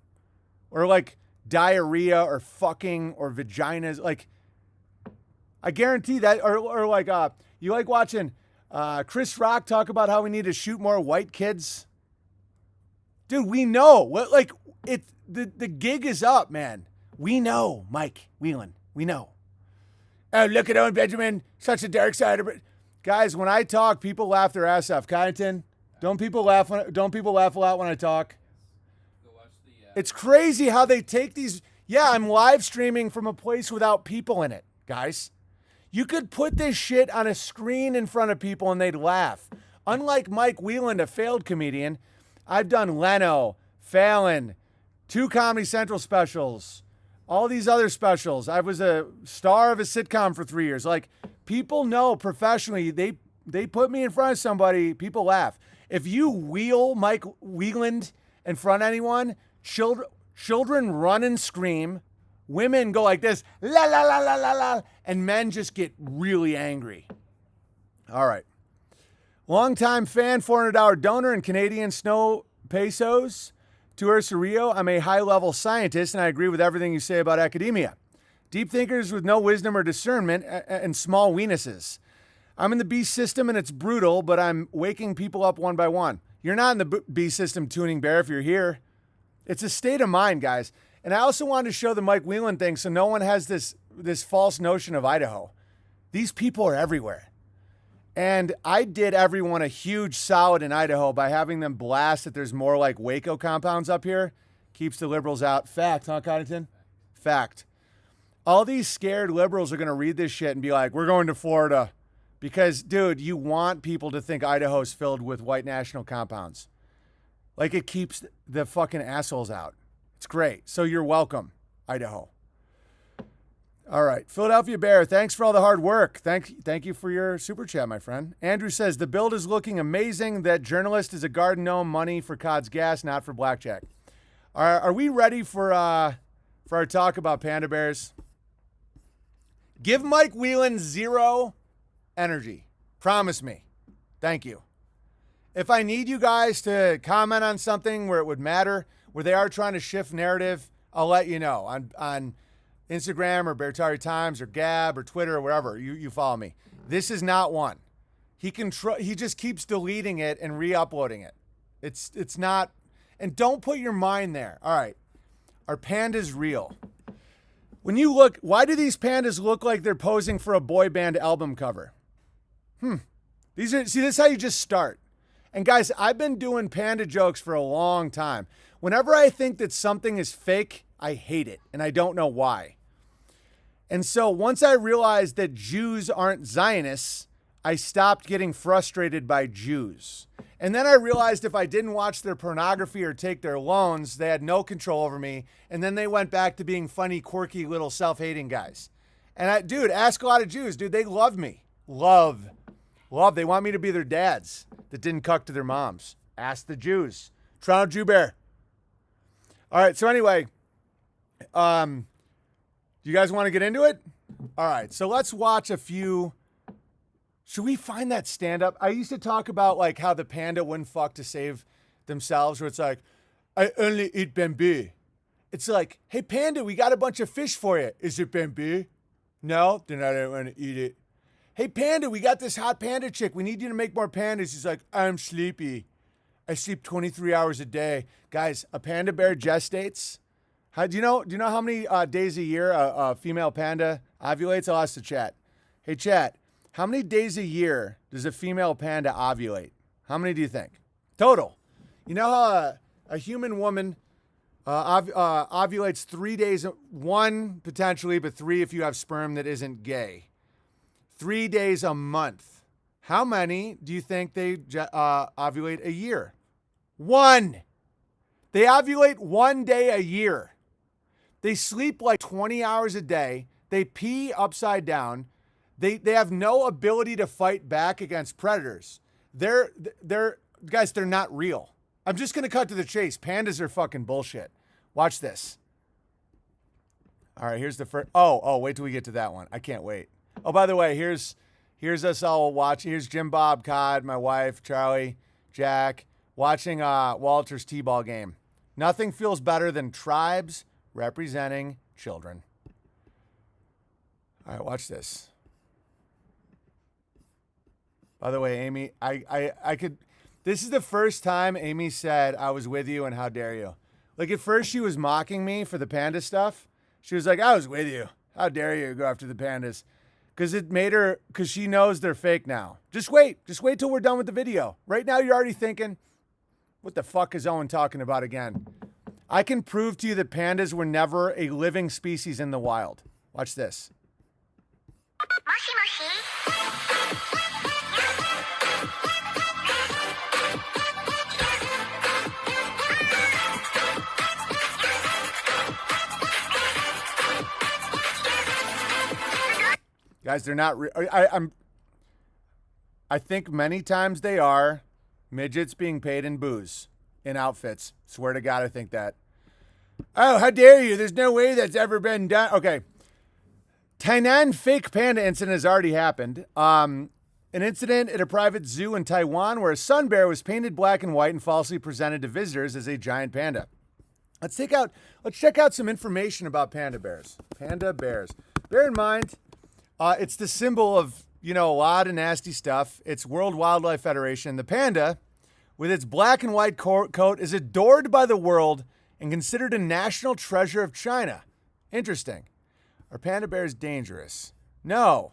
Or like diarrhea or fucking or vaginas? Like, I guarantee that. Or like, you like watching Chris Rock talk about how we need to shoot more white kids? Dude, we know. Like, the gig is up, man. We know, Mike Whelan. We know. Oh, look at Owen Benjamin. Such a dark side of it. Guys, when I talk, people laugh their ass off. Kyneton, don't people laugh a lot when I talk? Go watch the, It's crazy how they take these. Yeah, I'm live streaming from a place without people in it, guys. You could put this shit on a screen in front of people and they'd laugh. Unlike Mike Whelan, a failed comedian, I've done Leno, Fallon, 2 Comedy Central specials, all these other specials. I was a star of a sitcom for 3 years. Like, people know professionally, they put me in front of somebody, people laugh. If you wheel Mike Whelan in front of anyone, children run and scream, women go like this, la la la la la la, and men just get really angry. All right. Longtime fan, $400 donor in Canadian snow pesos to Ursa Rio. I'm a high-level scientist, and I agree with everything you say about academia. Deep thinkers with no wisdom or discernment and small weenuses. I'm in the beast system, and it's brutal, but I'm waking people up one by one. You're not in the beast system, Tuning Bear, if you're here. It's a state of mind, guys. And I also wanted to show the Mike Whelan thing so no one has this false notion of Idaho. These people are everywhere. And I did everyone a huge solid in Idaho by having them blast that there's more like Waco compounds up here. Keeps the liberals out. Fact, huh, Coddington? Fact. All these scared liberals are going to read this shit and be like, we're going to Florida. Because, dude, you want people to think Idaho's filled with white national compounds. Like it keeps the fucking assholes out. It's great. So you're welcome, Idaho. All right. Philadelphia Bear, thanks for all the hard work. Thank you for your super chat, my friend. Andrew says, the build is looking amazing. That journalist is a garden gnome, money for Cod's gas, not for blackjack. Are we ready for our talk about panda bears? Give Mike Whelan 0 energy. Promise me. Thank you. If I need you guys to comment on something where it would matter, where they are trying to shift narrative, I'll let you know on Instagram or Beartari Times or Gab or Twitter or wherever you follow me. This is not one. He just keeps deleting it and re-uploading it. It's not, and don't put your mind there. All right. Are pandas real? When you look, why do these pandas look like they're posing for a boy band album cover? See, this is how you just start. And guys, I've been doing panda jokes for a long time. Whenever I think that something is fake, I hate it, and I don't know why. And so once I realized that Jews aren't Zionists, I stopped getting frustrated by Jews. And then I realized if I didn't watch their pornography or take their loans, they had no control over me. And then they went back to being funny, quirky, little self-hating guys. And dude, ask a lot of Jews. Dude, they love me. Love. They want me to be their dads that didn't cuck to their moms. Ask the Jews. Toronto Jew Bear. All right, so anyway, you guys want to get into it? All right, so let's watch a few. Should we find that stand-up? I used to talk about like how the panda wouldn't fuck to save themselves, where it's like, I only eat bamboo. It's like, hey, panda, we got a bunch of fish for you. Is it bamboo? No, then I don't want to eat it. Hey, panda, we got this hot panda chick. We need you to make more pandas. He's like, I'm sleepy. I sleep 23 hours a day. Guys, a panda bear gestates. Do you know how many days a year a female panda ovulates? I'll ask the chat. Hey, chat, how many days a year does a female panda ovulate? How many do you think? Total. You know how a human woman ovulates 3 days, 1 potentially, but 3 if you have sperm that isn't gay. 3 days a month. How many do you think they ovulate a year? 1. They ovulate 1 day a year. They sleep like 20 hours a day. They pee upside down. They have no ability to fight back against predators. They're guys, they're not real. I'm just going to cut to the chase. Pandas are fucking bullshit. Watch this. All right, here's the first. Oh, wait till we get to that one. I can't wait. Oh, by the way, here's us all watching. Here's Jim Bob, Cod, my wife, Charlie, Jack, watching Walter's T-ball game. Nothing feels better than tribes representing children. All right, watch this. By the way, Amy, I could. This is the first time Amy said I was with you and how dare you. Like at first she was mocking me for the panda stuff. She was like, I was with you. How dare you go after the pandas? Because it made her, because she knows they're fake now. Just wait till we're done with the video. Right now you're already thinking, what the fuck is Owen talking about again? I can prove to you that pandas were never a living species in the wild. Watch this. Guys, they're not. I think many times they are midgets being paid in booze, in outfits. Swear to God, I think that. Oh, how dare you? There's no way that's ever been done. Okay. Tainan fake panda incident has already happened. An incident at a private zoo in Taiwan where a sun bear was painted black and white and falsely presented to visitors as a giant panda. Let's check out some information about panda bears. Panda bears. Bear in mind, it's the symbol of, a lot of nasty stuff. It's World Wildlife Federation. The panda, with its black and white coat, is adored by the world and considered a national treasure of China. Interesting. Are panda bears dangerous? No.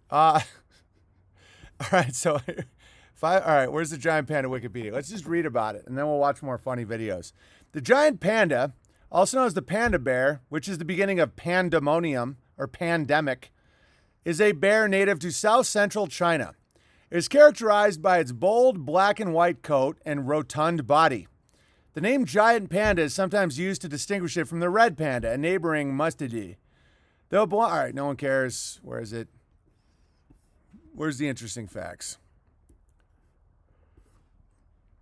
All right, so all right, where's the giant panda Wikipedia? Let's just read about it, and then we'll watch more funny videos. The giant panda, also known as the panda bear, which is the beginning of pandemonium or pandemic, is a bear native to south-central China. It is characterized by its bold black and white coat and rotund body. The name giant panda is sometimes used to distinguish it from the red panda, a neighboring mustadi. All right, no one cares. Where is it? Where's the interesting facts?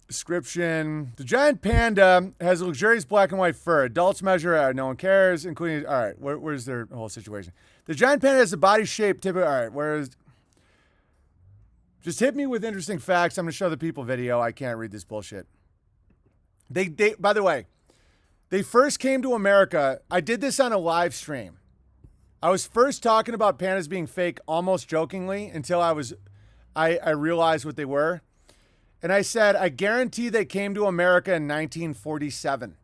Description. The giant panda has a luxurious black and white fur. Adults measure, no one cares, including, all right, where's their whole situation? The giant panda has a body shape typically, all right, just hit me with interesting facts. I'm going to show the people video. I can't read this bullshit. They by the way, they first came to America. I did this on a live stream. I was first talking about pandas being fake almost jokingly until I realized what they were. And I said, I guarantee they came to America in 1947.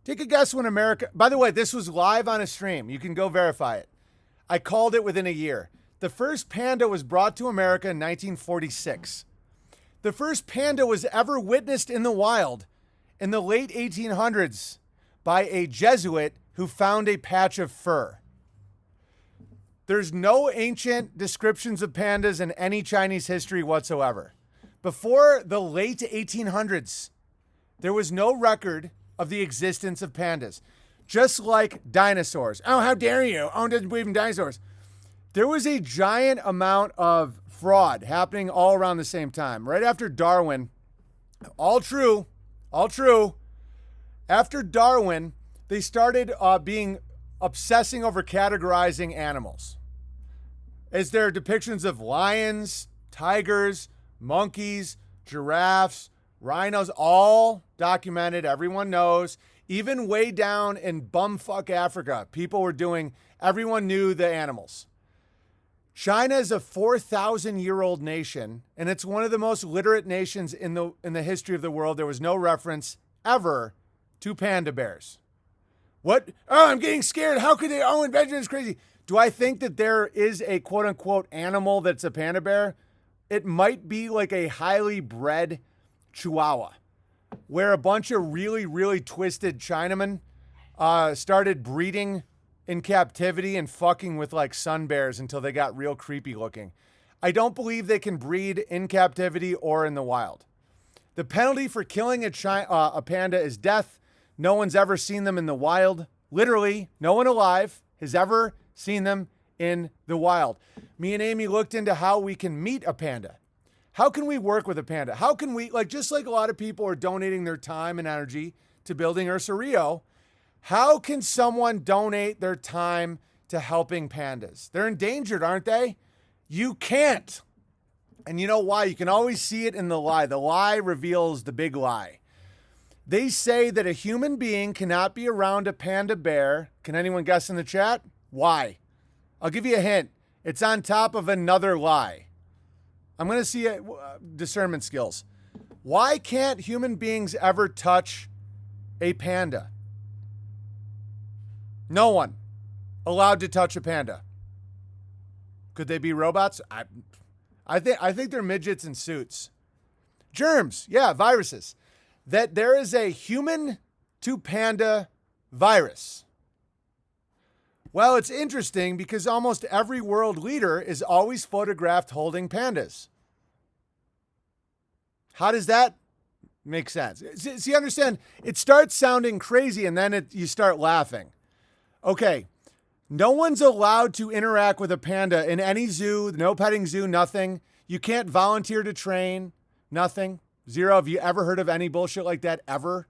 Take a guess when America, by the way, this was live on a stream. You can go verify it. I called it within a year. The first panda was brought to America in 1946. The first panda was ever witnessed in the wild in the late 1800s by a Jesuit who found a patch of fur. There's no ancient descriptions of pandas in any Chinese history whatsoever. Before the late 1800s, there was no record of the existence of pandas. Just like dinosaurs. Oh, how dare you? Owen doesn't believe in dinosaurs. There was a giant amount of fraud happening all around the same time. Right after Darwin, all true. After Darwin, they started obsessing over categorizing animals. Is there depictions of lions, tigers, monkeys, giraffes, rhinos, all documented, everyone knows. Even way down in bumfuck Africa, everyone knew the animals. China is a 4,000-year-old nation, and it's one of the most literate nations in the history of the world. There was no reference ever to panda bears. What? Oh, I'm getting scared. How could they? Owen Benjamin is crazy. Do I think that there is a quote-unquote animal that's a panda bear? It might be like a highly bred Chihuahua, where a bunch of really, really twisted Chinamen started breeding in captivity and fucking with like sun bears until they got real creepy looking. I don't believe they can breed in captivity or in the wild. The penalty for killing a panda is death. No one's ever seen them in the wild. Literally, no one alive has ever seen them in the wild. Me and Amy looked into how we can meet a panda. How can we work with a panda? How can we, just like a lot of people are donating their time and energy to building Ursa Rio, how can someone donate their time to helping pandas? They're endangered, aren't they? You can't. And you know why? You can always see it in the lie. The lie reveals the big lie. They say that a human being cannot be around a panda bear. Can anyone guess in the chat? Why? I'll give you a hint. It's on top of another lie. I'm going to see discernment skills. Why can't human beings ever touch a panda? No one allowed to touch a panda. Could they be robots? I think they're midgets in suits. Germs, yeah, viruses. That there is a human to panda virus. Well, it's interesting because almost every world leader is always photographed holding pandas. How does that make sense? See, understand, it starts sounding crazy and then you start laughing. Okay, no one's allowed to interact with a panda in any zoo, no petting zoo, nothing. You can't volunteer to train, nothing. Zero. Have you ever heard of any bullshit like that ever?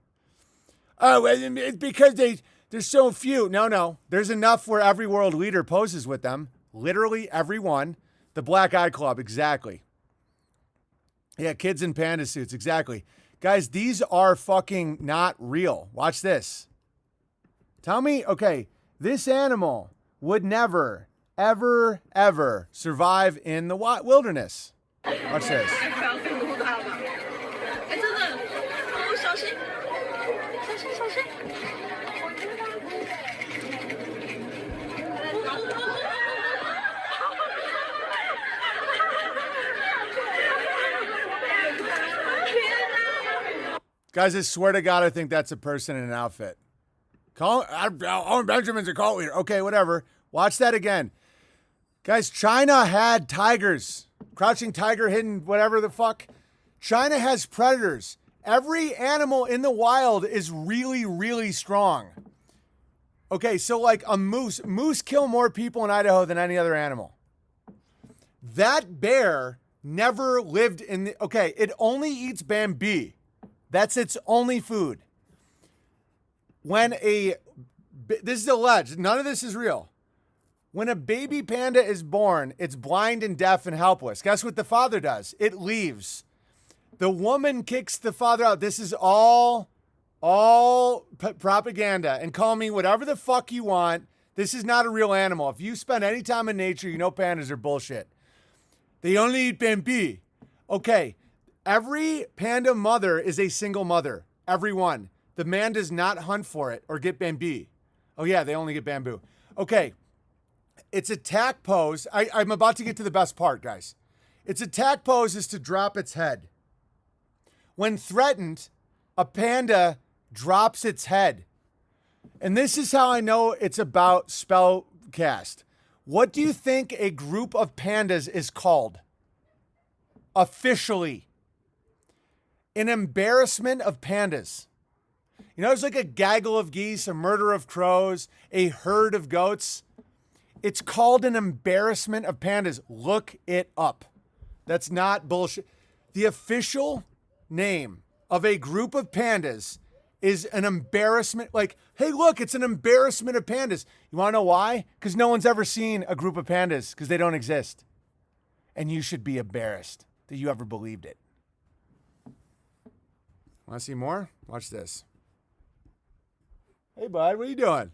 Oh, it's because there's so few. No. There's enough where every world leader poses with them. Literally every one. The Black Eye Club, exactly. Yeah, kids in panda suits, exactly. Guys, these are fucking not real. Watch this. Tell me, okay, this animal would never, ever, ever survive in the wilderness. Watch this. Guys, I swear to God, I think that's a person in an outfit. Owen Benjamin's a cult leader. Okay, whatever. Watch that again. Guys, China had tigers. Crouching tiger, hidden, whatever the fuck. China has predators. Every animal in the wild is really, really strong. Okay, so like a moose. Moose kill more people in Idaho than any other animal. That bear never lived in the... Okay, it only eats Bambi. That's its only food. This is alleged. None of this is real. When a baby panda is born, it's blind and deaf and helpless. Guess what the father does? It leaves. The woman kicks the father out. This is all propaganda. And call me whatever the fuck you want. This is not a real animal. If you spend any time in nature, you know pandas are bullshit. They only eat Bambi. Okay. Every panda mother is a single mother. Every one. The man does not hunt for it or get Bambi. Oh yeah, they only get bamboo. Okay. Its attack pose. I'm about to get to the best part, guys. Its attack pose is to drop its head. When threatened, a panda drops its head. And this is how I know it's about spellcast. What do you think a group of pandas is called? Officially. An embarrassment of pandas. You know, it's like a gaggle of geese, a murder of crows, a herd of goats. It's called an embarrassment of pandas. Look it up. That's not bullshit. The official name of a group of pandas is an embarrassment. Like, hey, look, it's an embarrassment of pandas. You want to know why? Because no one's ever seen a group of pandas because they don't exist. And you should be embarrassed that you ever believed it. Want to see more? Watch this. Hey, bud, what are you doing?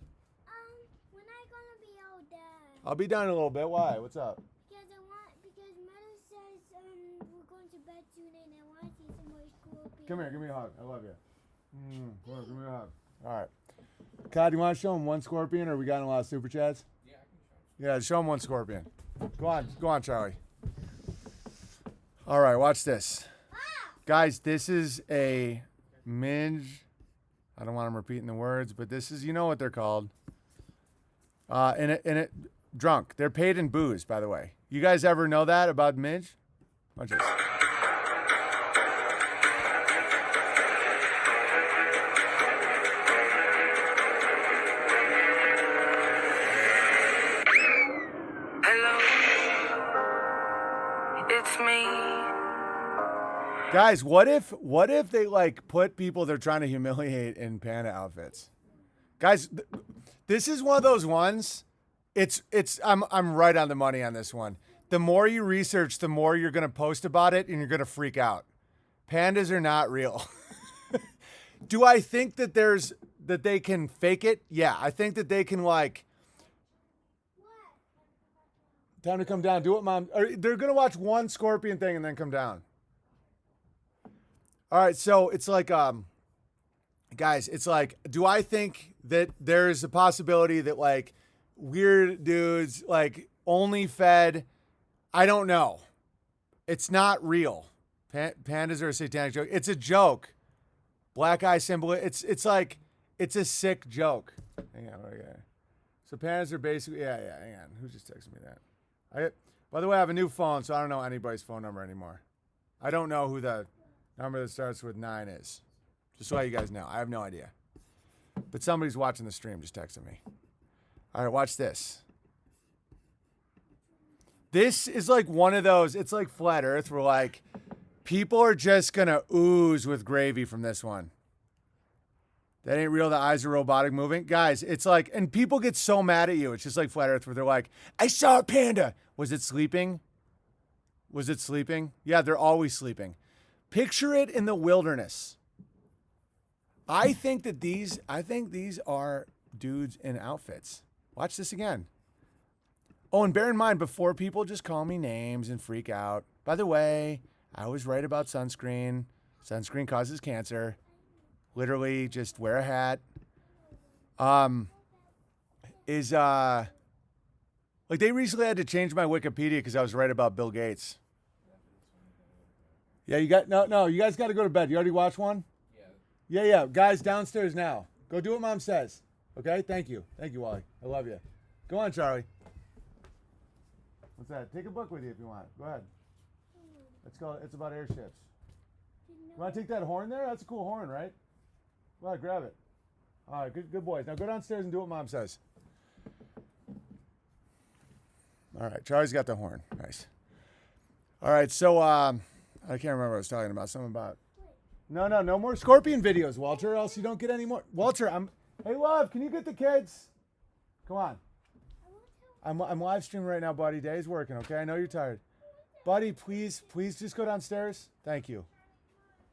When I gonna be all done? I'll be done in a little bit. Why? What's up? Because mother says we're going to bed soon and I want to see some more school. Come here, give me a hug. I love you. Come here, give me a hug. All right. Todd, do you want to show him one scorpion, or we got a lot of super chats? Yeah, I can show you. Yeah, show him one scorpion. Go on, Charlie. All right, watch this. Guys, this is a minge. I don't want them repeating the words, but this is, you know what they're called. Drunk. They're paid in booze, by the way. You guys ever know that about minge? Watch this. Hello, it's me. Guys, what if they like put people they're trying to humiliate in panda outfits? Guys, this is one of those ones. I'm right on the money on this one. The more you research, the more you're gonna post about it and you're gonna freak out. Pandas are not real. Do I think that they can fake it? Yeah, I think that they can like. Time to come down. Do it, Mom. They're gonna watch one scorpion thing and then come down. All right, so it's like, guys, it's like, do I think that there's a possibility that like weird dudes like only fed? I don't know. It's not real. Pandas are a satanic joke. It's a joke. Black eye symbol. It's like, it's a sick joke. Hang on. Okay. So pandas are basically, yeah. Hang on. Who just texted me that? By the way, I have a new phone, so I don't know anybody's phone number anymore. I don't know who the number that starts with 9 is. Just so you guys know. I have no idea. But somebody's watching the stream just texted me. All right, watch this. This is like one of those, it's like Flat Earth where like people are just going to ooze with gravy from this one. That ain't real. The eyes are robotic moving. Guys, it's like, and people get so mad at you. It's just like Flat Earth where they're like, I saw a panda. Was it sleeping? Was it sleeping? Yeah, they're always sleeping. Picture it in the wilderness. I think these are dudes in outfits. Watch this again. Oh, and bear in mind, before people just call me names and freak out. By the way, I was right about sunscreen. Sunscreen causes cancer. Literally, just wear a hat. Like they recently had to change my Wikipedia because I was right about Bill Gates. Yeah, you guys got to go to bed. You already watched one? Yeah. Guys, downstairs now. Go do what Mom says. Okay? Thank you, Wally. I love you. Go on, Charlie. What's that? Take a book with you if you want. Go ahead. It's about airships. You want to take that horn there? That's a cool horn, right? Go ahead, grab it. All right, good boys. Now go downstairs and do what Mom says. All right, Charlie's got the horn. Nice. All right, so I can't remember what I was talking about. Something about. No more scorpion videos, Walter, or else you don't get any more. Walter, hey, love, can you get the kids? Come on. I'm live streaming right now, buddy. Day's working, okay? I know you're tired. Buddy, please just go downstairs. Thank you.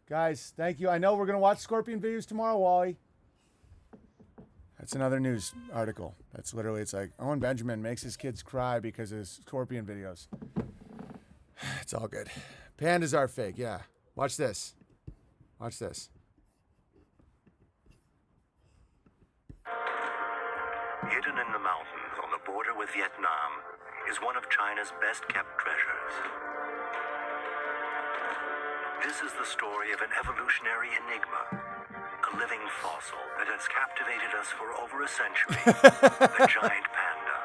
Guys, thank you. I know we're going to watch scorpion videos tomorrow, Wally. That's another news article. That's literally, it's like, Owen Benjamin makes his kids cry because of scorpion videos. It's all good. Pandas are fake, yeah. Watch this. Watch this. Hidden in the mountains on the border with Vietnam is one of China's best-kept treasures. This is the story of an evolutionary enigma, a living fossil that has captivated us for over a century, the giant panda.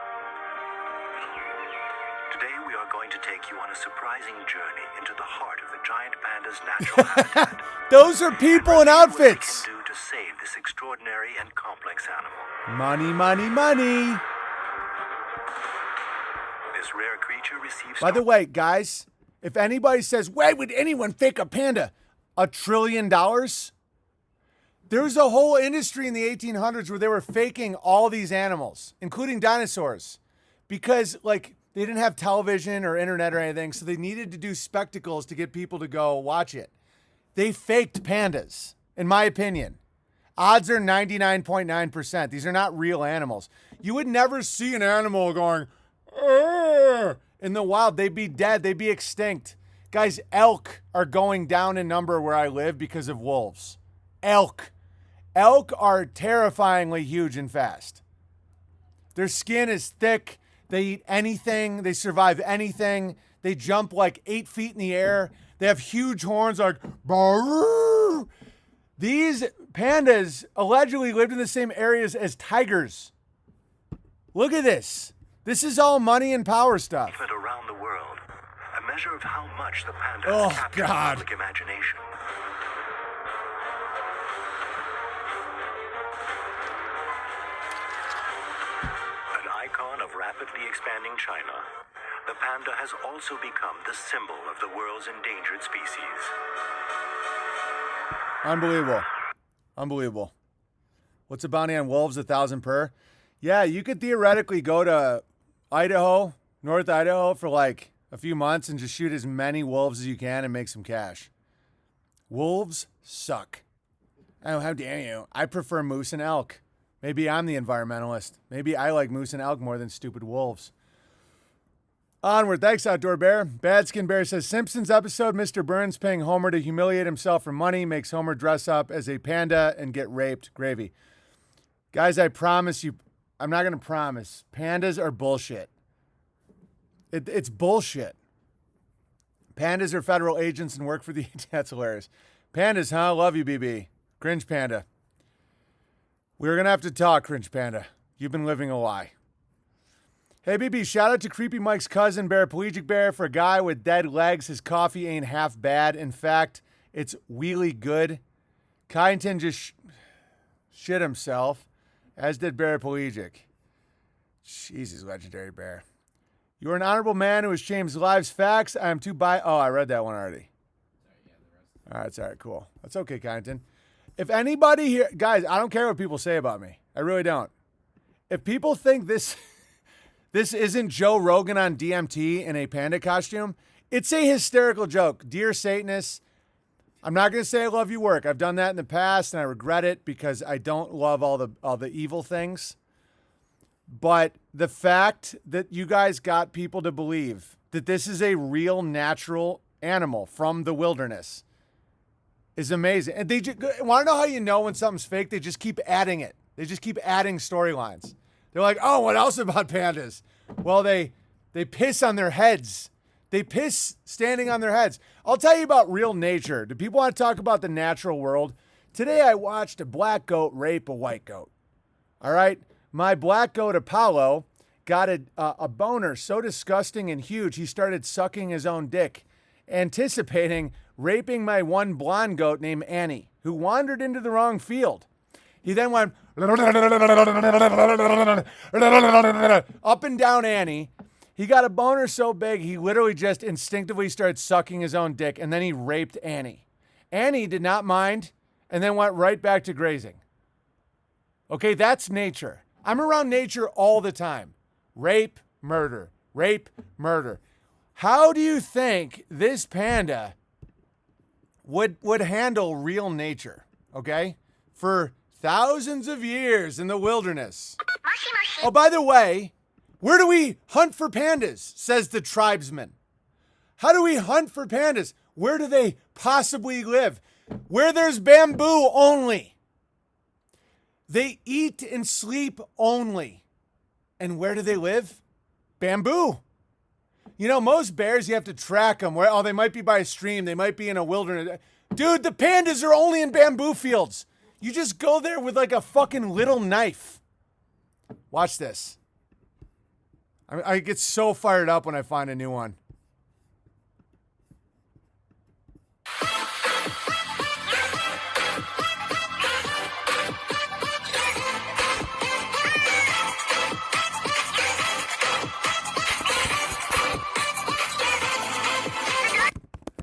Today we are going to take you on a surprising journey into the heart of the giant panda's natural habitat. Those are people in outfits. What we can do to save this extraordinary and complex animal. Money, money, money. This rare creature receives... By the way, guys, if anybody says, why would anyone fake a panda? $1 trillion? There was a whole industry in the 1800s where they were faking all these animals, including dinosaurs, because like they didn't have television or internet or anything, so they needed to do spectacles to get people to go watch it. They faked pandas, in my opinion. Odds are 99.9%. These are not real animals. You would never see an animal going, "Arr!" in the wild. They'd be dead. They'd be extinct. Guys, elk are going down in number where I live because of wolves. Elk. Elk are terrifyingly huge and fast. Their skin is thick. They eat anything. They survive anything. They jump like 8 feet in the air. They have huge horns like, "Barrr!" These pandas allegedly lived in the same areas as tigers. Look at this. This is all money and power stuff. Around the world, a measure of how much the panda Oh, has captured God. public imagination. An icon of rapidly expanding China, the panda has also become the symbol of the world's endangered species. Unbelievable. Unbelievable. What's a bounty on wolves? 1,000 per? Yeah, you could theoretically go to Idaho, North Idaho for like a few months and just shoot as many wolves as you can and make some cash. Wolves suck. Oh, how dare you? I prefer moose and elk. Maybe I'm the environmentalist. Maybe I like moose and elk more than stupid wolves. Onward. Thanks, Outdoor Bear. Bad Skin Bear says, Simpsons episode, Mr. Burns paying Homer to humiliate himself for money makes Homer dress up as a panda and get raped. Gravy. Guys, I promise you, I'm not going to promise. Pandas are bullshit. It's bullshit. Pandas are federal agents and work for the... That's hilarious. Pandas, huh? Love you, BB. Cringe Panda. We're going to have to talk, Cringe Panda. You've been living a lie. Hey, BB, shout out to Creepy Mike's cousin, Paraplegic Bear. For a guy with dead legs, his coffee ain't half bad. In fact, it's really good. Kyneton just shit himself, as did Paraplegic. Jesus, legendary bear. You're an honorable man who has changed lives. Facts. I'm too Oh, I read that one already. All right, it's all right, cool. That's okay, Kyneton. If anybody here, guys, I don't care what people say about me. I really don't. If people think this this isn't Joe Rogan on DMT in a panda costume, it's a hysterical joke. Dear Satanists, I'm not going to say I love your work. I've done that in the past, and I regret it because I don't love all the evil things. But the fact that you guys got people to believe that this is a real natural animal from the wilderness is amazing. And they just want to know how you know when something's fake? They just keep adding it. They just keep adding storylines. They're like, oh, what else about pandas? Well, they piss on their heads. They piss standing on their heads. I'll tell you about real nature. Do people want to talk about the natural world? Today I watched a black goat rape a white goat. All right? My black goat Apollo got a boner so disgusting and huge he started sucking his own dick, anticipating raping my one blonde goat named Annie, who wandered into the wrong field. He then went up and down Annie. He got a boner so big, he literally just instinctively started sucking his own dick, and then he raped Annie. Annie did not mind and then went right back to grazing. Okay, that's nature. I'm around nature all the time. Rape, murder. Rape, murder. How do you think this panda would handle real nature, okay? For thousands of years in the wilderness. Oh, by the way, where do we hunt for pandas, says the tribesman. How do we hunt for pandas? Where do they possibly live? Where there's bamboo only. They eat and sleep only. And where do they live? Bamboo. You know, most bears, you have to track them. Where, they might be by a stream. They might be in a wilderness. Dude, the pandas are only in bamboo fields. You just go there with like a fucking little knife. Watch this. I get so fired up when I find a new one.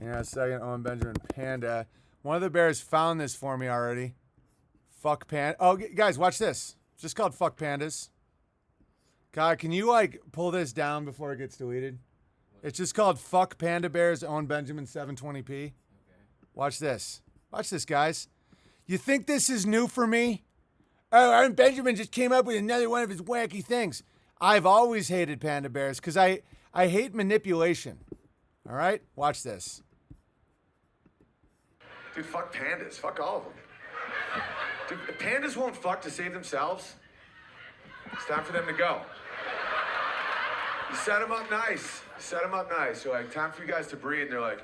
Yeah, second, Owen Benjamin Panda. One of the bears found this for me already. Fuck panda. Oh, guys, watch this. It's just called Fuck Pandas. God, can you like pull this down before it gets deleted? It's just called Fuck Panda Bears, Owen Benjamin 720p. Okay. Watch this. Watch this, guys. You think this is new for me? Oh, Owen Benjamin just came up with another one of his wacky things. I've always hated panda bears because I hate manipulation. All right? Watch this. Dude, fuck pandas. Fuck all of them. Dude, if pandas won't fuck to save themselves, it's time for them to go. You set them up nice. You set them up nice. You're like, time for you guys to breathe. And they're like,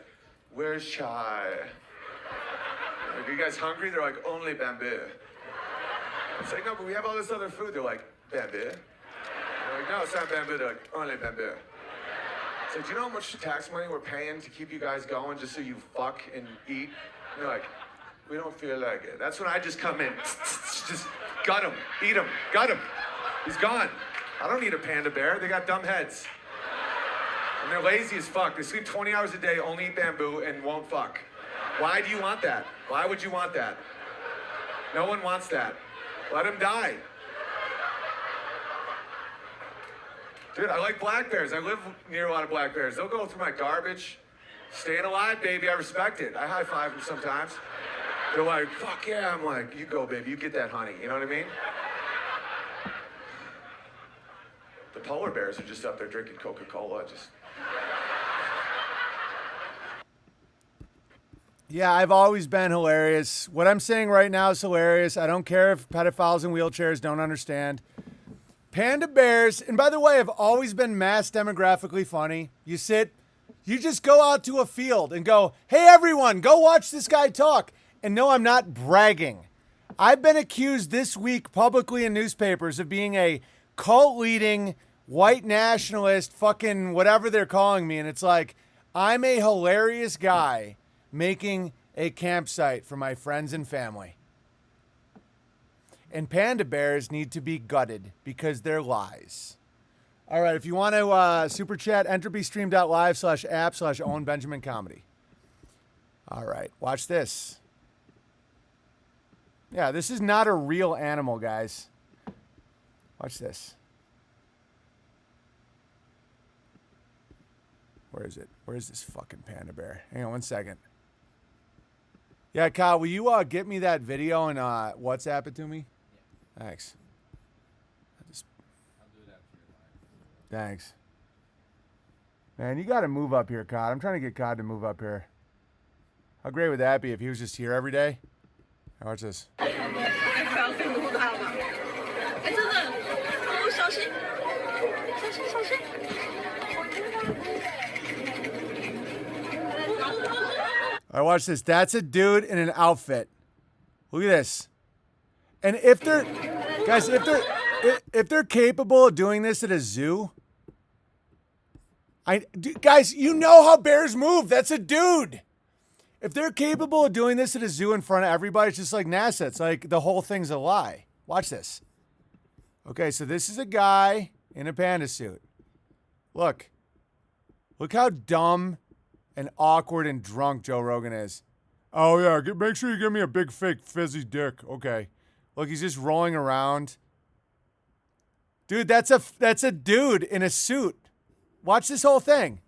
where's chai? Like, are you guys hungry? They're like, only bamboo. It's like, no, but we have all this other food. They're like, bamboo? They're like, no, it's not bamboo. They're like, only bamboo. It's like, do you know how much tax money we're paying to keep you guys going just so you fuck and eat? And they're like, we don't feel like it. That's when I just come in. Just gut him, eat him, gut him. He's gone. I don't need a panda bear. They got dumb heads. And they're lazy as fuck. They sleep 20 hours a day, only eat bamboo, and won't fuck. Why do you want that? Why would you want that? No one wants that. Let him die. Dude, I like black bears. I live near a lot of black bears. They'll go through my garbage. Staying alive, baby. I respect it. I high five them sometimes. They're like, fuck yeah. I'm like, you go, baby. You get that honey. You know what I mean? The polar bears are just up there drinking Coca-Cola. Yeah, I've always been hilarious. What I'm saying right now is hilarious. I don't care if pedophiles in wheelchairs don't understand. Panda bears, and by the way, have always been mass demographically funny. You just go out to a field and go, hey, everyone, go watch this guy talk. And no, I'm not bragging. I've been accused this week publicly in newspapers of being a cult-leading white nationalist, fucking whatever they're calling me. And it's like, I'm a hilarious guy making a campsite for my friends and family. And panda bears need to be gutted because they're lies. All right, if you want to super chat, entropystream.live/app/Owen Benjamin Comedy. All right, watch this. Yeah, this is not a real animal, guys. Watch this. Where is it? Where is this fucking panda bear? Hang on one second. Yeah, Kyle, will you get me that video and WhatsApp it to me? Yeah. Thanks. I'll do it after your live. Thanks. Man, you got to move up here, Cod. I'm trying to get Cod to move up here. How great would that be if he was just here every day? Watch this. All right, watch this. That's a dude in an outfit. Look at this. And if they're, guys, if they're capable of doing this at a zoo, guys, you know how bears move. That's a dude. If they're capable of doing this at a zoo in front of everybody, it's just like NASA. It's like the whole thing's a lie. Watch this. Okay, so this is a guy in a panda suit. Look. Look how dumb and awkward and drunk Joe Rogan is. Oh, yeah, make sure you give me a big fake fizzy dick. Okay. Look, he's just rolling around. Dude, that's a dude in a suit. Watch this whole thing.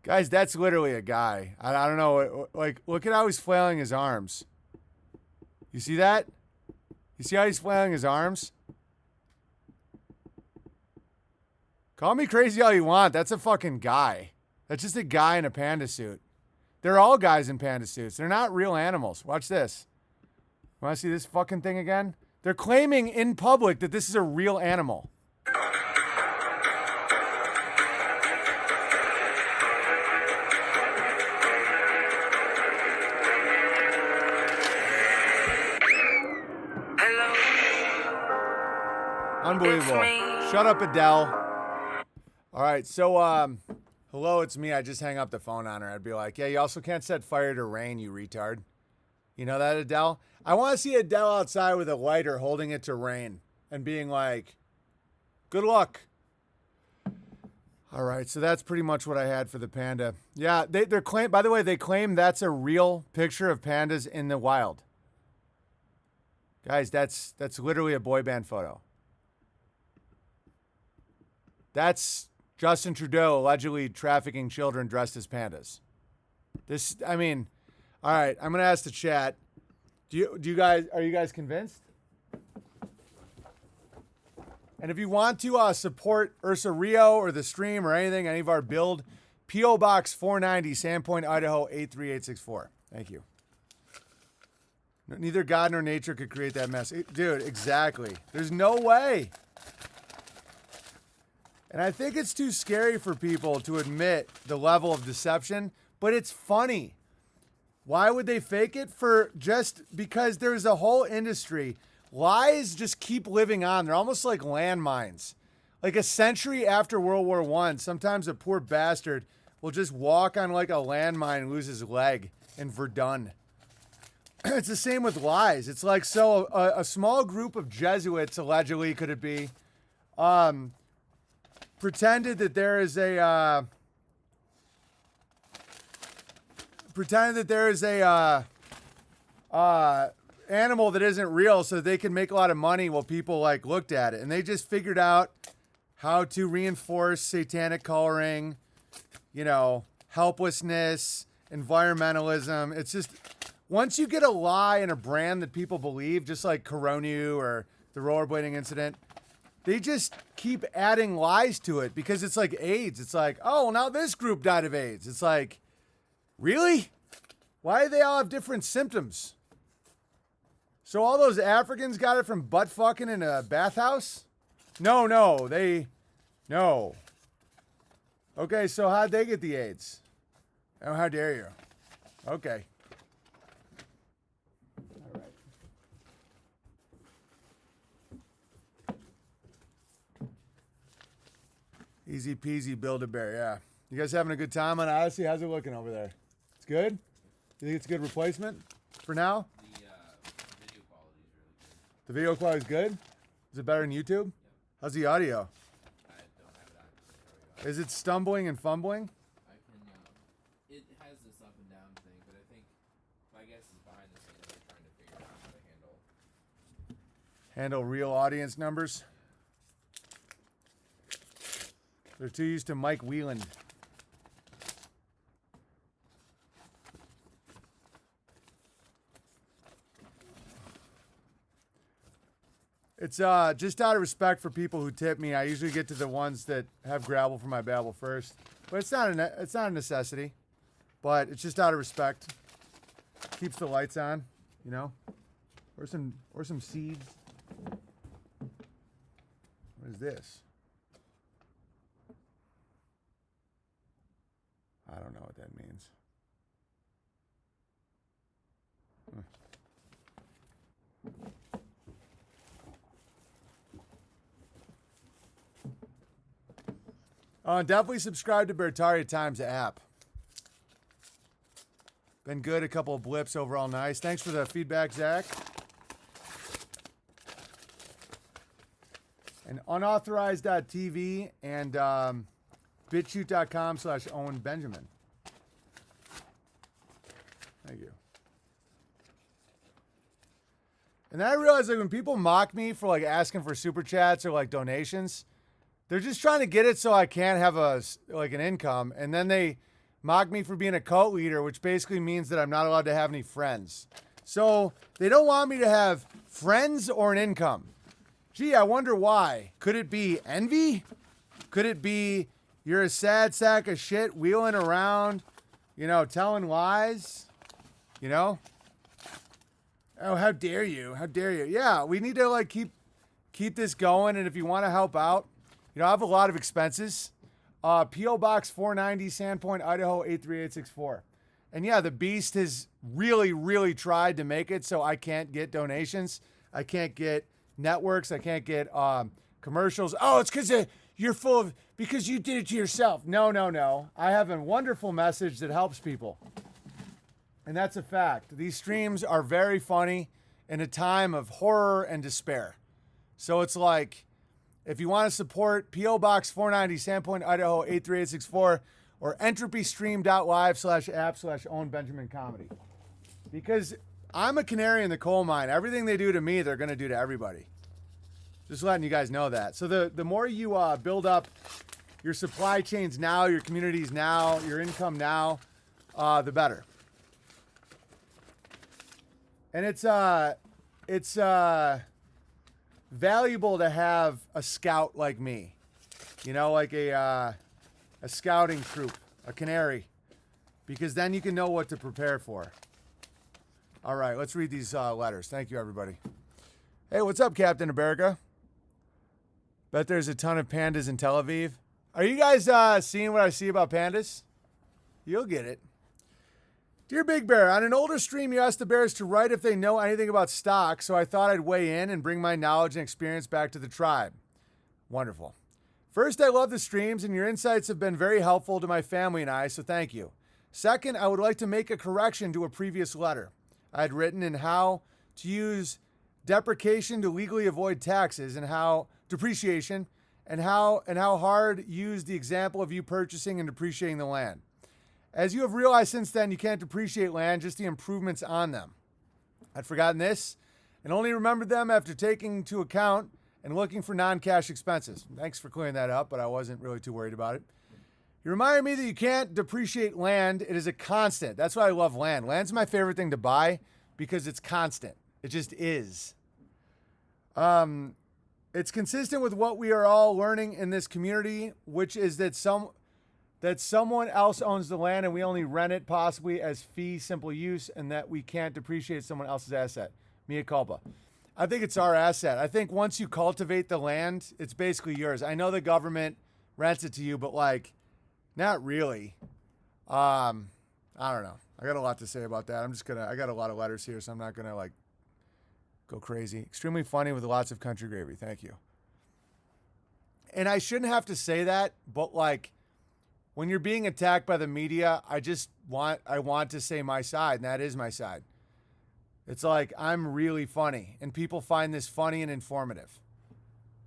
Guys, that's literally a guy. I don't know. Like, look at how he's flailing his arms. You see that? You see how he's flailing his arms? Call me crazy all you want. That's a fucking guy. That's just a guy in a panda suit. They're all guys in panda suits. They're not real animals. Watch this. Want to see this fucking thing again? They're claiming in public that this is a real animal. Unbelievable. Shut up, Adele. All right, so, hello, it's me. I just hang up the phone on her. I'd be like, yeah, you also can't set fire to rain, you retard. You know that, Adele? I want to see Adele outside with a lighter holding it to rain and being like, good luck. All right, so that's pretty much what I had for the panda. Yeah, they're claim. By the way, they claim that's a real picture of pandas in the wild. Guys, that's literally a boy band photo. That's Justin Trudeau allegedly trafficking children dressed as pandas. This, I mean, all right, I'm going to ask the chat. Are you guys convinced? And if you want to support Ursa Rio or the stream or anything, any of our build, P.O. Box 490, Sandpoint, Idaho 83864. Thank you. Neither God nor nature could create that mess. Dude, exactly. There's no way. And I think it's too scary for people to admit the level of deception, but it's funny. Why would they fake it? Just because there's a whole industry. Lies just keep living on. They're almost like landmines. Like a century after World War I, sometimes a poor bastard will just walk on like a landmine and lose his leg in Verdun. It's the same with lies. It's like, so a small group of Jesuits, allegedly, could it be, pretended that there is a animal that isn't real so they can make a lot of money while people like looked at it. And they just figured out how to reinforce satanic coloring, you know, helplessness, environmentalism. It's just, once you get a lie and a brand that people believe, just like Coronu or the rollerblading incident, they just keep adding lies to it because it's like AIDS. It's like, oh, now this group died of AIDS. It's like, really? Why do they all have different symptoms? So all those Africans got it from butt fucking in a bathhouse? No. Okay, so how'd they get the AIDS? Oh, how dare you? Okay. All right. Easy peasy, Build-A-Bear, yeah. You guys having a good time on Odyssey? How's it looking over there? It's good? You think it's a good replacement for now? The video quality is really good. The video quality is good? Is it better than YouTube? How's the audio? I don't have it active to show you. Is it stumbling and fumbling? I can. It has this up and down thing, but I think my guess is behind the scenes they're trying to figure out how to Handle real audience numbers? They're too used to Mike Whelan. It's just out of respect for people who tip me. I usually get to the ones that have gravel for my babble first, but it's not a necessity. But it's just out of respect. Keeps the lights on, you know, or some seeds. What is this? I don't know what that means. Definitely subscribe to Bertaria Times app. Been good. A couple of blips, overall nice. Thanks for the feedback, Zach. And unauthorized.tv and bitshoot.com/Owen Benjamin. Thank you. And then I realized, like, when people mock me for like asking for super chats or like donations, they're just trying to get it so I can't have an income. And then they mock me for being a cult leader, which basically means that I'm not allowed to have any friends. So they don't want me to have friends or an income. Gee, I wonder why. Could it be envy? Could it be you're a sad sack of shit wheeling around, you know, telling lies? You know? Oh, how dare you? How dare you? Yeah, we need to like keep this going. And if you want to help out, you know, I have a lot of expenses. P.O. Box 490, Sandpoint, Idaho 83864. And yeah, the Beast has really, really tried to make it so I can't get donations. I can't get networks. I can't get commercials. Oh, it's because you're full of, because you did it to yourself. No. I have a wonderful message that helps people. And that's a fact. These streams are very funny in a time of horror and despair. So it's like, if you want to support P.O. Box 490, Sandpoint, Idaho 83864, or entropystream.live/app/Owen Benjamin Comedy. Because I'm a canary in the coal mine. Everything they do to me, they're going to do to everybody. Just letting you guys know that. So the more you build up your supply chains now, your communities now, your income now, the better. And it's valuable to have a scout like me, you know, like a scouting troop, a canary, because then you can know what to prepare for. All right, let's read these letters. Thank you, everybody. Hey, what's up, Captain America? Bet there's a ton of pandas in Tel Aviv. Are you guys seeing what I see about pandas? You'll get it. Dear Big Bear, on an older stream, you asked the bears to write if they know anything about stock, so I thought I'd weigh in and bring my knowledge and experience back to the tribe. Wonderful. First, I love the streams, and your insights have been very helpful to my family and I, so thank you. Second, I would like to make a correction to a previous letter I had written in how to use depreciation to legally avoid taxes and how depreciation and how hard used the example of you purchasing and depreciating the land. As you have realized since then, you can't depreciate land, just the improvements on them. I'd forgotten this and only remembered them after taking into account and looking for non-cash expenses. Thanks for clearing that up, but I wasn't really too worried about it. You reminded me that you can't depreciate land. It is a constant. That's why I love land. Land's my favorite thing to buy because it's constant. It just is. It's consistent with what we are all learning in this community, which is that someone else owns the land and we only rent it possibly as fee simple use, and that we can't depreciate someone else's asset. Mea culpa. I think it's our asset. I think once you cultivate the land, it's basically yours. I know the government rents it to you, but like, not really. I don't know. I got a lot to say about that. I got a lot of letters here, so I'm not gonna like go crazy. Extremely funny with lots of country gravy. Thank you. And I shouldn't have to say that, but like, when you're being attacked by the media, I want to say my side, and that is my side. It's like, I'm really funny, and people find this funny and informative.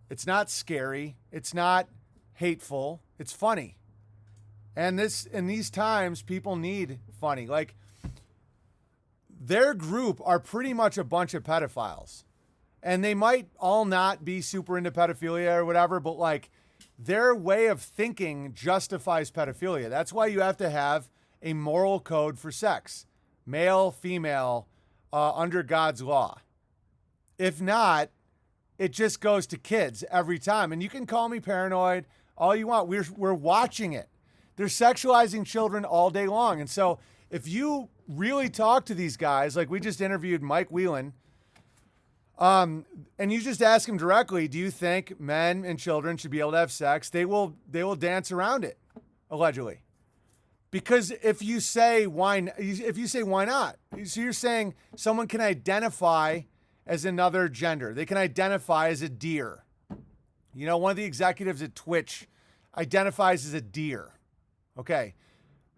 It's not scary. It's not hateful. It's funny. And in these times, people need funny. Like, their group are pretty much a bunch of pedophiles. And they might all not be super into pedophilia or whatever, but like, their way of thinking justifies pedophilia. That's why you have to have a moral code for sex. Male, female, under God's law. If not, it just goes to kids every time. And you can call me paranoid all you want. We're watching it. They're sexualizing children all day long. And so if you really talk to these guys, like we just interviewed Mike Whelan, and you just ask him directly, do you think men and children should be able to have sex? They will dance around it, allegedly. Because if you say why not? So you're saying someone can identify as another gender. They can identify as a deer. You know, one of the executives at Twitch identifies as a deer. Okay.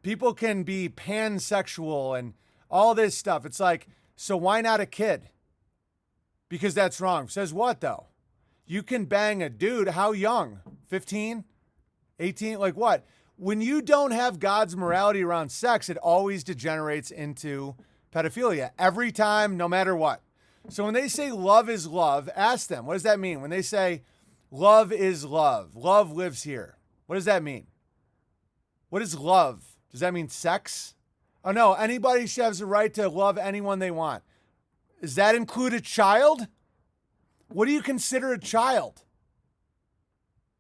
People can be pansexual and all this stuff. It's like, so why not a kid? Because that's wrong. Says what, though? You can bang a dude. How young? 15? 18? Like what? When you don't have God's morality around sex, it always degenerates into pedophilia. Every time, no matter what. So when they say love is love, ask them, what does that mean? When they say love is love, love lives here, what does that mean? What is love? Does that mean sex? Oh no, anybody has the right to love anyone they want. Does that include a child? What do you consider a child?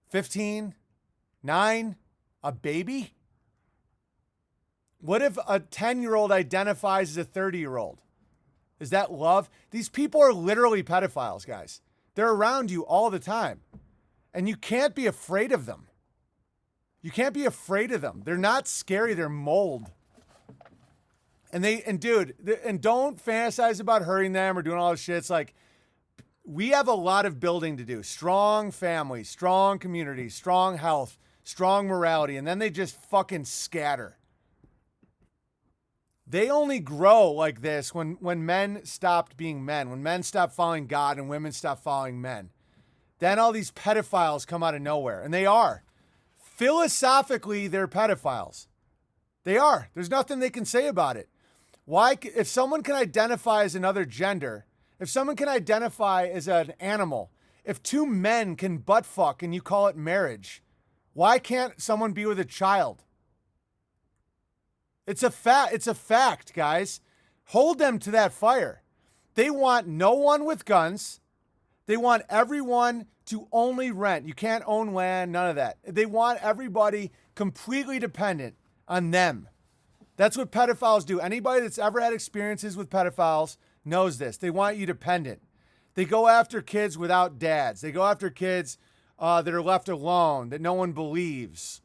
15? 9? A baby? What if a 10-year-old identifies as a 30-year-old? Is that love? These people are literally pedophiles, guys. They're around you all the time. And you can't be afraid of them. You can't be afraid of them. They're not scary. They're mold. And don't fantasize about hurting them or doing all this shit. It's like, we have a lot of building to do. Strong families, strong communities, strong health, strong morality. And then they just fucking scatter. They only grow like this when men stopped being men, when men stopped following God and women stopped following men. Then all these pedophiles come out of nowhere. And they are. Philosophically, they're pedophiles. They are. There's nothing they can say about it. Why? If someone can identify as another gender, if someone can identify as an animal, if two men can butt fuck and you call it marriage, why can't someone be with a child? It's a fact, guys. Hold them to that fire. They want no one with guns. They want everyone to only rent. You can't own land, none of that. They want everybody completely dependent on them. That's what pedophiles do. Anybody that's ever had experiences with pedophiles knows this. They want you dependent. They go after kids without dads. They go after kids that are left alone, that no one believes,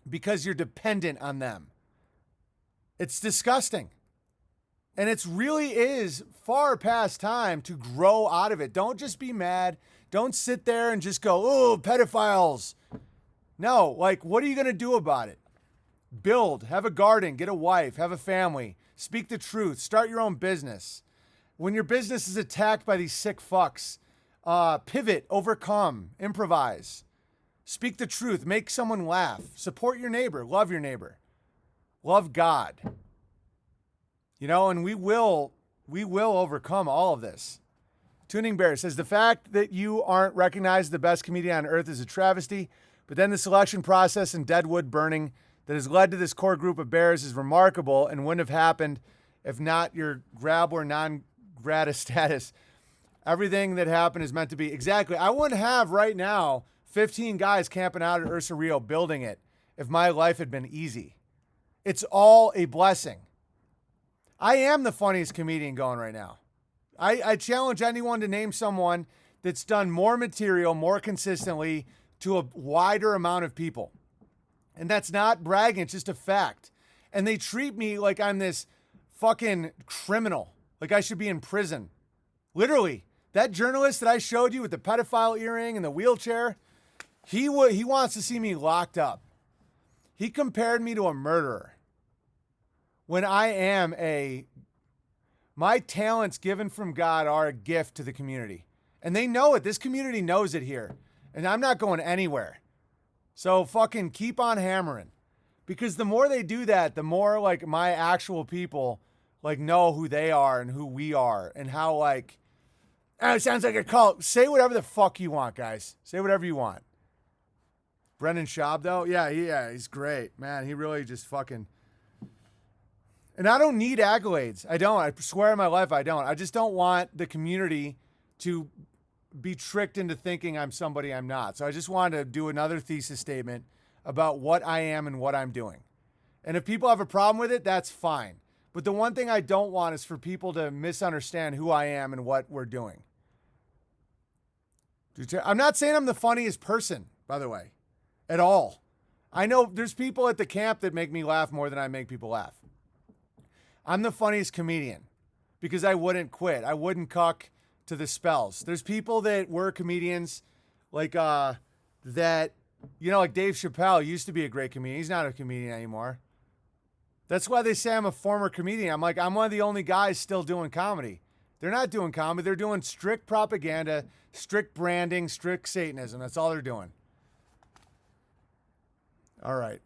because you're dependent on them. It's disgusting. And it really is far past time to grow out of it. Don't just be mad. Don't sit there and just go, oh, pedophiles. No, like, what are you going to do about it? Build, have a garden, get a wife, have a family, speak the truth, start your own business. When your business is attacked by these sick fucks, pivot, overcome, improvise, speak the truth, make someone laugh, support your neighbor, love your neighbor, love God. You know, and we will overcome all of this. Tuning Bear says, the fact that you aren't recognized as the best comedian on earth is a travesty, but then the selection process and deadwood burning that has led to this core group of bears is remarkable and wouldn't have happened if not your grab or non-grata status. Everything that happened is meant to be. Exactly. I wouldn't have right now 15 guys camping out at Ursa Rio building it if my life had been easy. It's all a blessing. I am the funniest comedian going right now. I challenge anyone to name someone that's done more material more consistently to a wider amount of people. And that's not bragging, it's just a fact. And they treat me like I'm this fucking criminal, like I should be in prison. Literally, that journalist that I showed you with the pedophile earring and the wheelchair, he wants to see me locked up. He compared me to a murderer when I am my talents given from God are a gift to the community. And they know it. This community knows it here. And I'm not going anywhere. So fucking keep on hammering. Because the more they do that, the more like my actual people like know who they are and who we are and how like, it sounds like a cult. Say whatever the fuck you want, guys. Say whatever you want. Brendan Schaub, though? Yeah, he's great. Man, he really just fucking... And I don't need accolades. I don't. I swear in my life I don't. I just don't want the community to be tricked into thinking I'm somebody I'm not. So I just wanted to do another thesis statement about what I am and what I'm doing. And if people have a problem with it, that's fine. But the one thing I don't want is for people to misunderstand who I am and what we're doing. I'm not saying I'm the funniest person, by the way, at all. I know there's people at the camp that make me laugh more than I make people laugh. I'm the funniest comedian because I wouldn't quit. I wouldn't cuck to the spells. There's people that were comedians like that, you know, like Dave Chappelle used to be a great comedian. He's not a comedian anymore. That's why they say I'm a former comedian. I'm like, I'm one of the only guys still doing comedy. They're not doing comedy. They're doing strict propaganda, strict branding, strict Satanism. That's all they're doing. All right.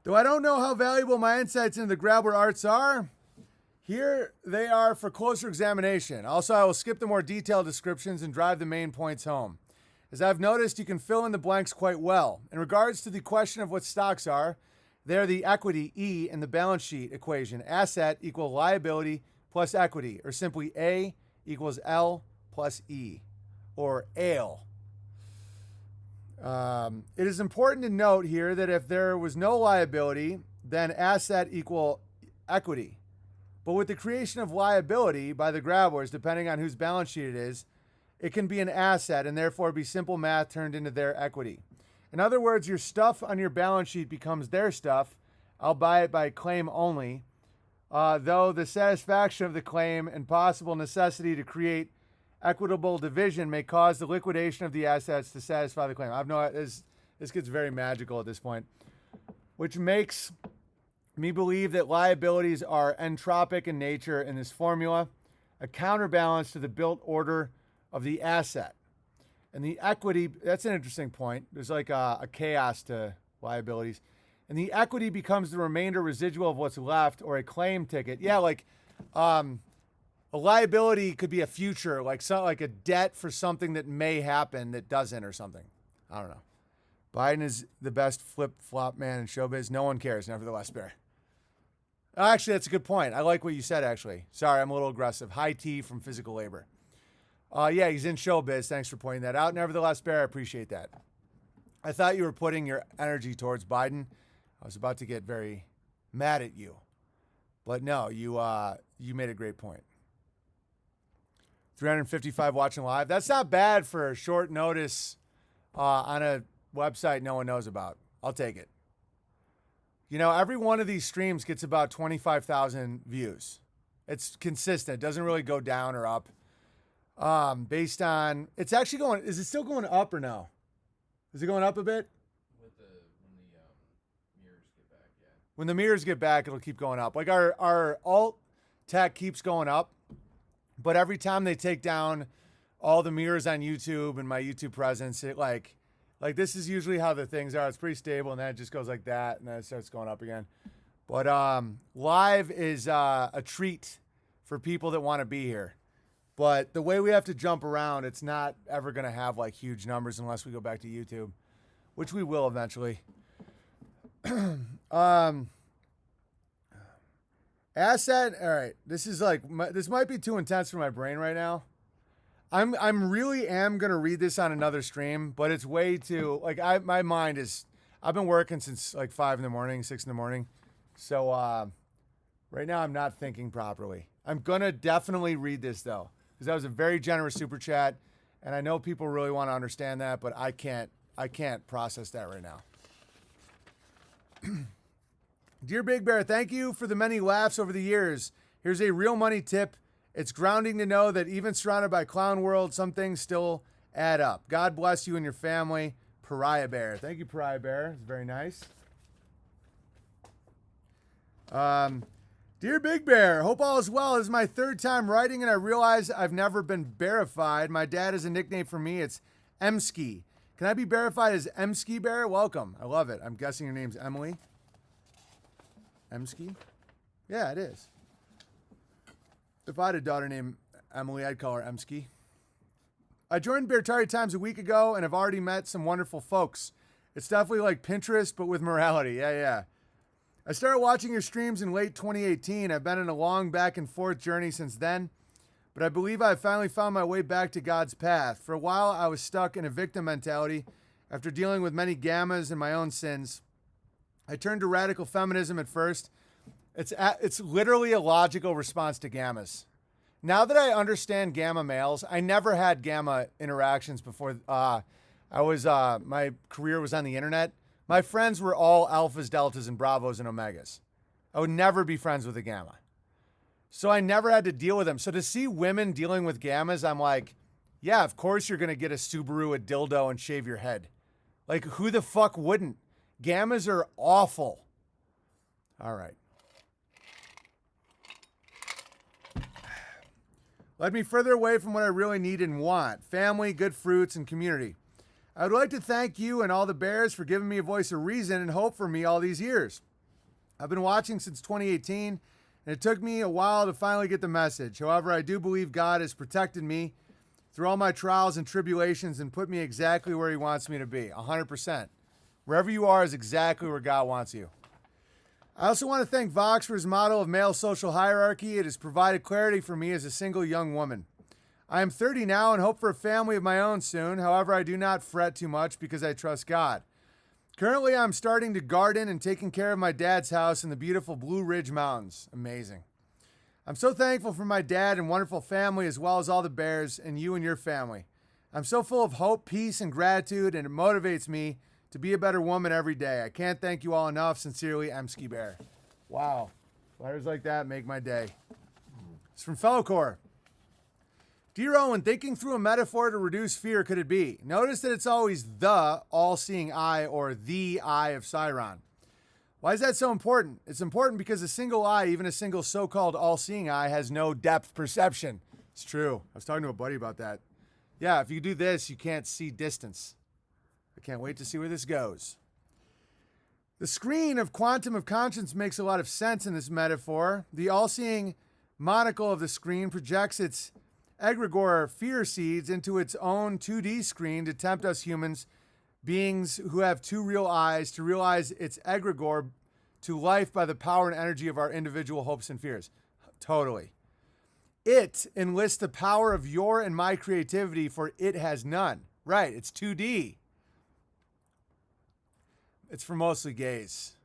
Though I don't know how valuable my insights into the Grabber arts are, here they are for closer examination. Also, I will skip the more detailed descriptions and drive the main points home. As I've noticed, you can fill in the blanks quite well. In regards to the question of what stocks are, they are the equity, E, in the balance sheet equation. Asset equals liability plus equity, or simply A equals L plus E, or ALE. It is important to note here that if there was no liability, then asset equal equity. But with the creation of liability by the grabblers, depending on whose balance sheet it is, it can be an asset and therefore be simple math turned into their equity. In other words, your stuff on your balance sheet becomes their stuff. I'll buy it by claim only, though the satisfaction of the claim and possible necessity to create equitable division may cause the liquidation of the assets to satisfy the claim. This gets very magical at this point, which makes me believe that liabilities are entropic in nature in this formula, a counterbalance to the built order of the asset. And the equity, that's an interesting point. There's like a chaos to liabilities. And the equity becomes the remainder residual of what's left, or a claim ticket. Yeah, like a liability could be a future, like a debt for something that may happen that doesn't or something. I don't know. Biden is the best flip-flop man in showbiz. No one cares, nevertheless, Bear. Actually, that's a good point. I like what you said, actually. Sorry, I'm a little aggressive. High T from Physical Labor. Yeah, he's in showbiz. Thanks for pointing that out. Nevertheless, Bear, I appreciate that. I thought you were putting your energy towards Biden. I was about to get very mad at you. But no, you made a great point. 355 watching live. That's not bad for a short notice on a website no one knows about. I'll take it. You know, every one of these streams gets about 25,000 views. It's consistent. It doesn't really go down or up. Based on, it's actually going, is it still going up or no? Is it going up a bit? When the mirrors get back, it'll keep going up. Like our alt tech keeps going up, but every time they take down all the mirrors on YouTube and my YouTube presence, it like this is usually how the things are. It's pretty stable, and then it just goes like that, and then it starts going up again. But live is a treat for people that want to be here. But the way we have to jump around, it's not ever going to have like huge numbers unless we go back to YouTube, which we will eventually. Asset. All right. This is like, this might be too intense for my brain right now. I'm really am going to read this on another stream, but it's way too, like my mind is, I've been working since like 5 in the morning, 6 in the morning. So, right now I'm not thinking properly. I'm going to definitely read this though, because that was a very generous super chat. And I know people really want to understand that, but I can't process that right now. Dear Big Bear, thank you for the many laughs over the years. Here's a real money tip. It's grounding to know that even surrounded by clown world, some things still add up. God bless you and your family. Pariah Bear. Thank you, Pariah Bear. It's very nice. Dear Big Bear, hope all is well. This is my third time writing, and I realize I've never been bearified. My dad has a nickname for me. It's Emski. Can I be verified as Emski Bear? Welcome. I love it. I'm guessing your name's Emily. Emski? Yeah, it is. If I had a daughter named Emily, I'd call her Emski. I joined Beartari Times a week ago and have already met some wonderful folks. It's definitely like Pinterest, but with morality. Yeah. I started watching your streams in late 2018. I've been in a long back and forth journey since then, but I believe I finally found my way back to God's path. For a while, I was stuck in a victim mentality after dealing with many gammas and my own sins. I turned to radical feminism at first. It's literally a logical response to gammas. Now that I understand gamma males, I never had gamma interactions before. My career was on the internet. My friends were all alphas, deltas, and bravos and omegas. I would never be friends with a gamma. So I never had to deal with them. So to see women dealing with gammas, I'm like, yeah, of course you're going to get a Subaru, a dildo, and shave your head. Like, who the fuck wouldn't? Gammas are awful. All right. Led me further away from what I really need and want. Family, good fruits, and community. I would like to thank you and all the bears for giving me a voice of reason and hope for me all these years. I've been watching since 2018, and it took me a while to finally get the message. However, I do believe God has protected me through all my trials and tribulations and put me exactly where he wants me to be, 100%. Wherever you are is exactly where God wants you. I also want to thank Vox for his model of male social hierarchy. It has provided clarity for me as a single young woman. I am 30 now and hope for a family of my own soon. However, I do not fret too much because I trust God. Currently, I'm starting to garden and taking care of my dad's house in the beautiful Blue Ridge Mountains. Amazing. I'm so thankful for my dad and wonderful family as well as all the bears and you and your family. I'm so full of hope, peace, and gratitude, and it motivates me to be a better woman every day. I can't thank you all enough. Sincerely, Emski Bear. Wow. Letters like that make my day. It's from Fellowcore. Dear Owen, thinking through a metaphor to reduce fear, could it be? Notice that it's always the all-seeing eye or the eye of Sauron. Why is that so important? It's important because a single eye, even a single so-called all-seeing eye, has no depth perception. It's true. I was talking to a buddy about that. Yeah, if you do this, you can't see distance. I can't wait to see where this goes. The screen of quantum of conscience makes a lot of sense in this metaphor. The all-seeing monocle of the screen projects its egregore fear seeds into its own 2D screen to tempt us humans, beings who have two real eyes, to realize its egregore to life by the power and energy of our individual hopes and fears. Totally. It enlists the power of your and my creativity, for it has none. Right, it's 2D. It's for mostly gays.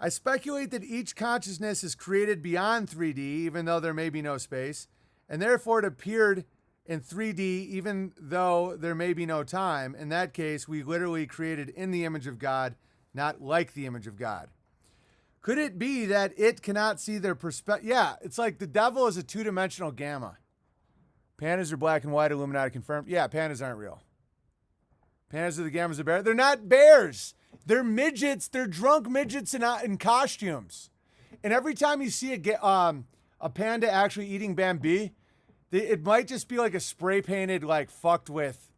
I speculate that each consciousness is created beyond 3D, even though there may be no space, and therefore it appeared in 3D, even though there may be no time. In that case, we literally created in the image of God, not like the image of God. Could it be that it cannot see their perspective? Yeah, it's like the devil is a two-dimensional gamma. Pandas are black and white, Illuminati confirmed. Yeah, pandas aren't real. Pandas are the gammas of bears. They're not bears. They're midgets. They're drunk midgets in costumes. And every time you see a panda actually eating Bambi, it might just be like a spray painted, like fucked with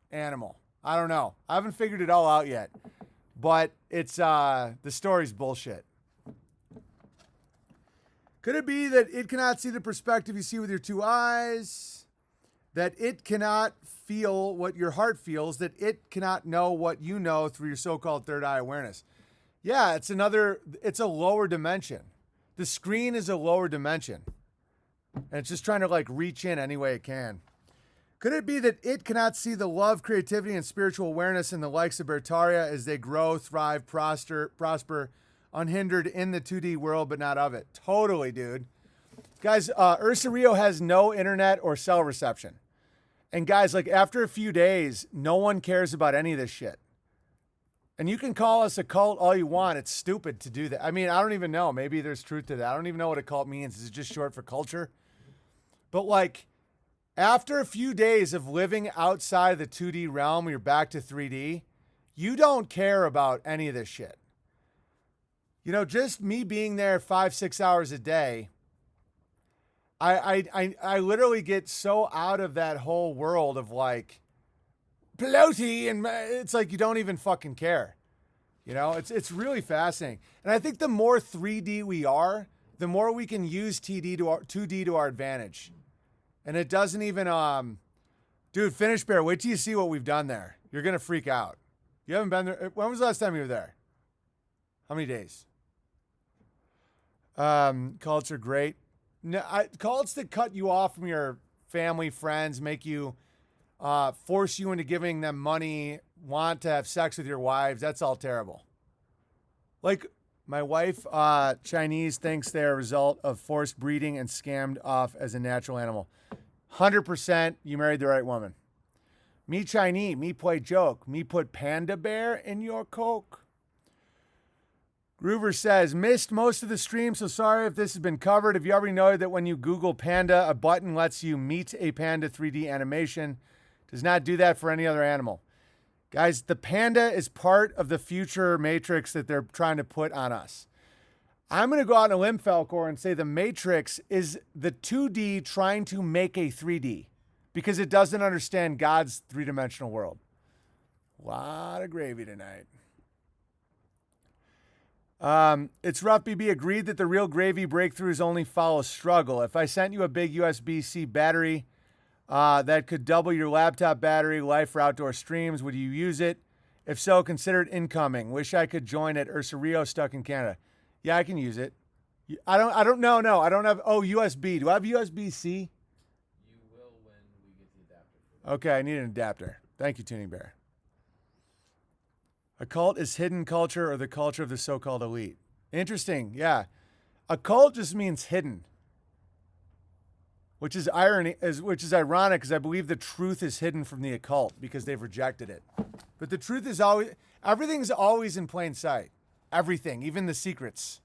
animal. I don't know. I haven't figured it all out yet, but it's the story's bullshit. Could it be that it cannot see the perspective you see with your two eyes? That it cannot feel what your heart feels? That it cannot know what you know through your so-called third eye awareness? Yeah, it's a lower dimension. The screen is a lower dimension. And it's just trying to like reach in any way it can. Could it be that it cannot see the love, creativity, and spiritual awareness in the likes of Bertaria as they grow, thrive, prosper, unhindered in the 2D world, but not of it? Totally, dude. Guys, Ursa Rio has no internet or cell reception. And guys, like after a few days, no one cares about any of this shit. And you can call us a cult all you want. It's stupid to do that. I mean, I don't even know. Maybe there's truth to that. I don't even know what a cult means. Is it just short for culture? But like, After a few days of living outside the 2D realm, you're back to 3D. You don't care about any of this shit. You know, just me being there 5-6 hours a day, I literally get so out of that whole world of like peyote, and it's like you don't even fucking care. You know, it's really fascinating. And I think the more 3D we are, the more we can use 2D to our advantage. And it doesn't even, dude, Finish Bear, wait till you see what we've done there. You're going to freak out. You haven't been there. When was the last time you were there? How many days? Cults are great. No, cults that cut you off from your family, friends, make you, force you into giving them money, want to have sex with your wives. That's all terrible. Like my wife, Chinese, thinks they're a result of forced breeding and scammed off as a natural animal. 100% you married the right woman. Me Chinese, me play joke. Me put panda bear in your Coke. Groover says, missed most of the stream, so sorry if this has been covered. If you already know that when you Google panda, a button lets you meet a panda 3D animation. Does not do that for any other animal. Guys, the panda is part of the future matrix that they're trying to put on us. I'm going to go out on a limb, Falcor, and say the matrix is the 2D trying to make a 3D because it doesn't understand God's three-dimensional world. A lot of gravy tonight. It's rough, BB. Agreed that the real gravy breakthroughs only follow struggle. If I sent you a big USB-C battery that could double your laptop battery life for outdoor streams, would you use it? If so, consider it incoming. Wish I could join at Ursa Rio, stuck in Canada. Yeah, I can use it. I don't know. No, I don't have. Oh, USB. Do I have USB-C? You will when we get the adapter for that. Okay, I need an adapter. Thank you, Tuning Bear. A cult is hidden culture or the culture of the so-called elite. Interesting. Yeah. A cult just means hidden. Which is ironic because I believe the truth is hidden from the occult because they've rejected it. But the truth is everything's always in plain sight. Everything, even the secrets.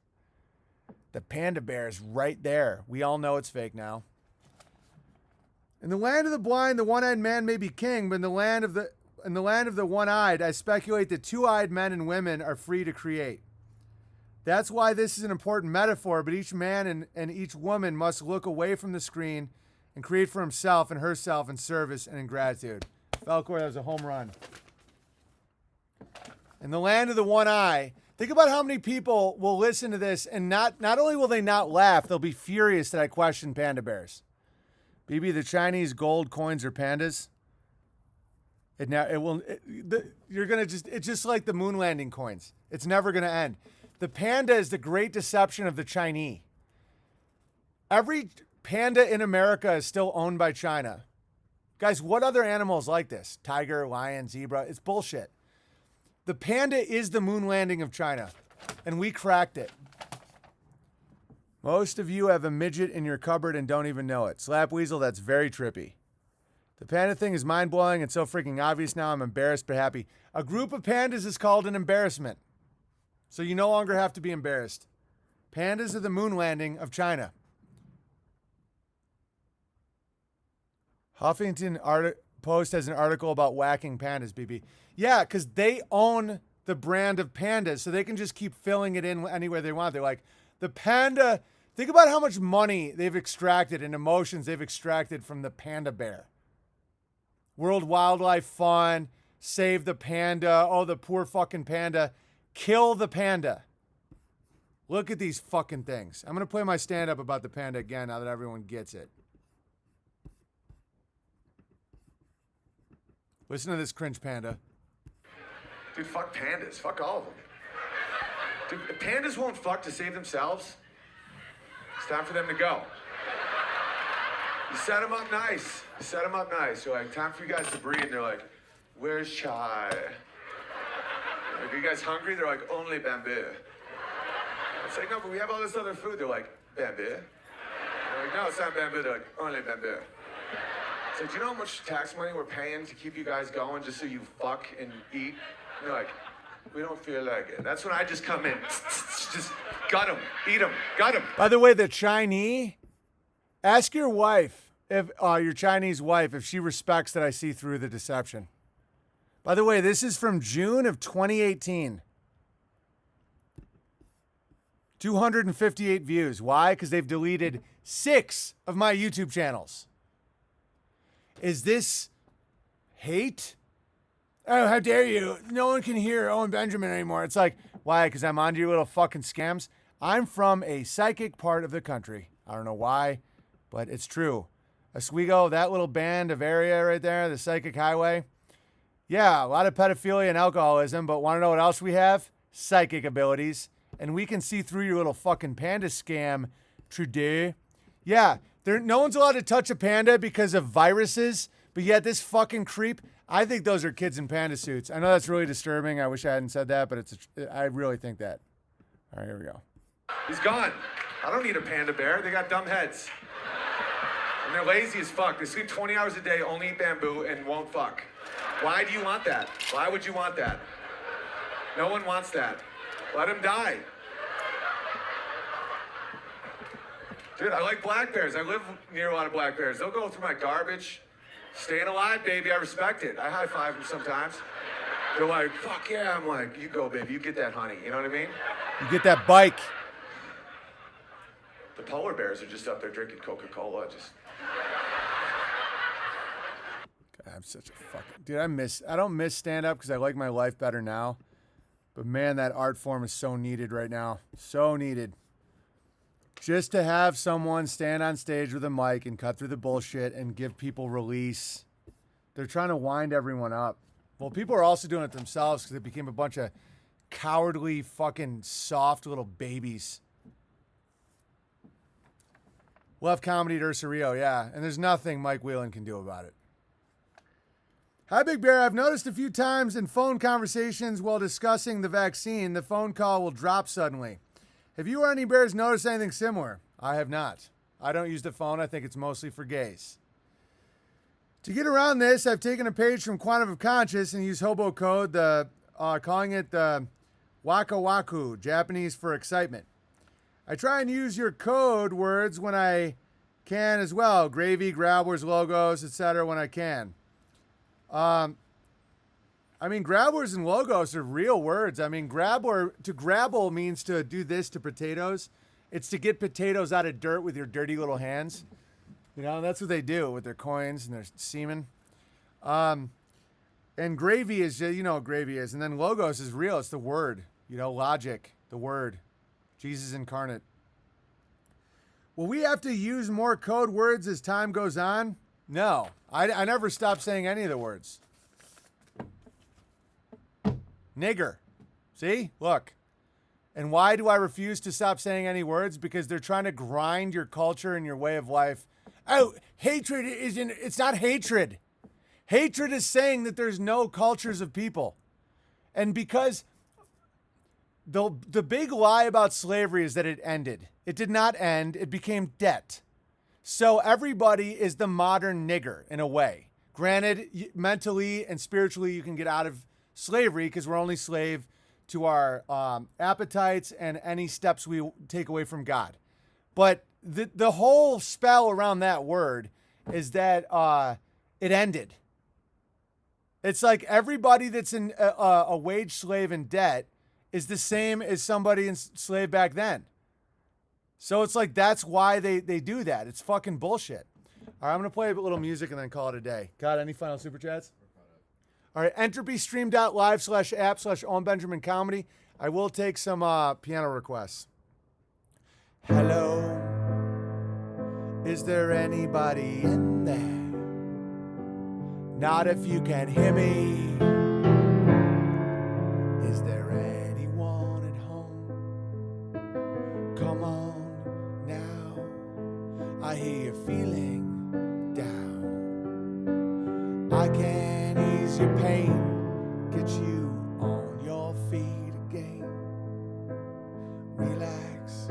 The panda bear is right there. We all know it's fake now. In the land of the blind, the one-eyed man may be king, but in the land of the one-eyed, I speculate that two-eyed men and women are free to create. That's why this is an important metaphor, but each man and each woman must look away from the screen and create for himself and herself in service and in gratitude. Falcor, that was a home run. In the land of the one eye, think about how many people will listen to this and not only will they not laugh, they'll be furious that I question panda bears. BB, the Chinese gold coins are pandas. It's just like the moon landing coins. It's never going to end. The panda is the great deception of the Chinese. Every panda in America is still owned by China. Guys, what other animals like this? Tiger, lion, zebra. It's bullshit. The panda is the moon landing of China, and we cracked it. Most of you have a midget in your cupboard and don't even know it. Slap Weasel, that's very trippy. The panda thing is mind-blowing and so freaking obvious now. I'm embarrassed but happy. A group of pandas is called an embarrassment. So you no longer have to be embarrassed. Pandas are the moon landing of China. Huffington Post has an article about whacking pandas, BB. Yeah, because they own the brand of pandas, so they can just keep filling it in anywhere they want. They're like, the panda, think about how much money they've extracted and emotions they've extracted from the panda bear. World Wildlife Fund, save the panda, oh, the poor fucking panda. Kill the panda. Look at these fucking things. I'm going to play my stand-up about the panda again now that everyone gets it. Listen to this cringe panda. Dude, fuck pandas. Fuck all of them. Dude, if pandas won't fuck to save themselves, it's time for them to go. You set them up nice. You set them up nice. You're like, time for you guys to breathe. And they're like, where's chai? Like, are you guys hungry? They're like, only bamboo. It's like, no, but we have all this other food. They're like, bamboo? They're like, no, it's not bamboo. They're like, only bamboo. It's like, do you know how much tax money we're paying to keep you guys going just so you fuck and eat? And they're like, we don't feel like it. That's when I just come in. Just gut them, eat them, gut them. By the way, the Chinese, ask your wife if your Chinese wife, if she respects that I see through the deception. By the way, this is from June of 2018. 258 views. Why? Because they've deleted 6 of my YouTube channels. Is this hate? Oh, how dare you? No one can hear Owen Benjamin anymore. It's like, why? Because I'm onto your little fucking scams. I'm from a psychic part of the country. I don't know why, but it's true. Oswego, that little band of area right there, the Psychic Highway. Yeah, a lot of pedophilia and alcoholism, but want to know what else we have? Psychic abilities. And we can see through your little fucking panda scam, Trudeau. Yeah, no one's allowed to touch a panda because of viruses, but yet this fucking creep, I think those are kids in panda suits. I know that's really disturbing. I wish I hadn't said that, but I really think that. All right, here we go. He's gone. I don't need a panda bear. They got dumb heads. And they're lazy as fuck. They sleep 20 hours a day, only eat bamboo, and won't fuck. Why do you want that? Why would you want that? No one wants that. Let him die. Dude, I like black bears. I live near a lot of black bears. They'll go through my garbage. Staying alive, baby. I respect it. I high-five them sometimes. They're like, fuck yeah. I'm like, you go, baby. You get that honey. You know what I mean? You get that bike. The polar bears are just up there drinking Coca-Cola. God, I'm such a fucking... Dude, I don't miss stand-up because I like my life better now. But man, that art form is so needed right now. So needed. Just to have someone stand on stage with a mic and cut through the bullshit and give people release. They're trying to wind everyone up. Well, people are also doing it themselves because they became a bunch of cowardly, fucking soft little babies. Love comedy at Ursa Rio, yeah. And there's nothing Mike Whelan can do about it. Hi, Big Bear. I've noticed a few times in phone conversations while discussing the vaccine, the phone call will drop suddenly. Have you or any bears noticed anything similar? I have not. I don't use the phone. I think it's mostly for gays. To get around this, I've taken a page from Quantum of Conscious and used hobo code, calling it the Waka Waku, Japanese for excitement. I try and use your code words when I can as well. Gravy, grabblers, logos, etc. when I can. Grabblers and logos are real words. I mean, to grabble means to do this to potatoes. It's to get potatoes out of dirt with your dirty little hands. You know, that's what they do with their coins and their semen. And gravy is, you know what gravy is. And then logos is real. It's the word, logic, the word. Jesus incarnate. Will we have to use more code words as time goes on? No. I never stop saying any of the words. Nigger. See? Look. And why do I refuse to stop saying any words? Because they're trying to grind your culture and your way of life. Oh, hatred it's not hatred. Hatred is saying that there's no cultures of people. And because the big lie about slavery is that it ended. It did not end. It became debt. So everybody is the modern nigger in a way. Granted, mentally and spiritually, you can get out of slavery because we're only slave to our appetites and any steps we take away from God. But the whole spell around that word is that it ended. It's like everybody that's in a wage slave in debt is the same as somebody enslaved back then. So it's like that's why they do that. It's fucking bullshit. All right, I'm going to play a little music and then call it a day. Got any final super chats? All right, entropystream.live/app/Owen Benjamin Comedy. I will take some piano requests. Hello, is there anybody in there? Not if you can hear me. Is there anyone at home? Come on now, I hear you feeling down. I can ease your pain, get you on your feet again. Relax,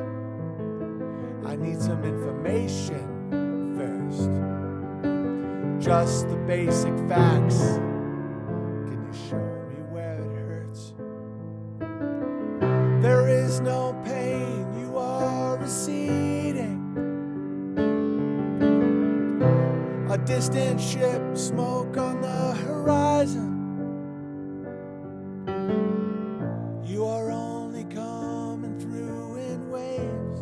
I need some information first. Just the basic facts. Can you show me where it hurts? There is no pain, you are receding. A distant ship, smoke on the horizon. You are only coming through in waves.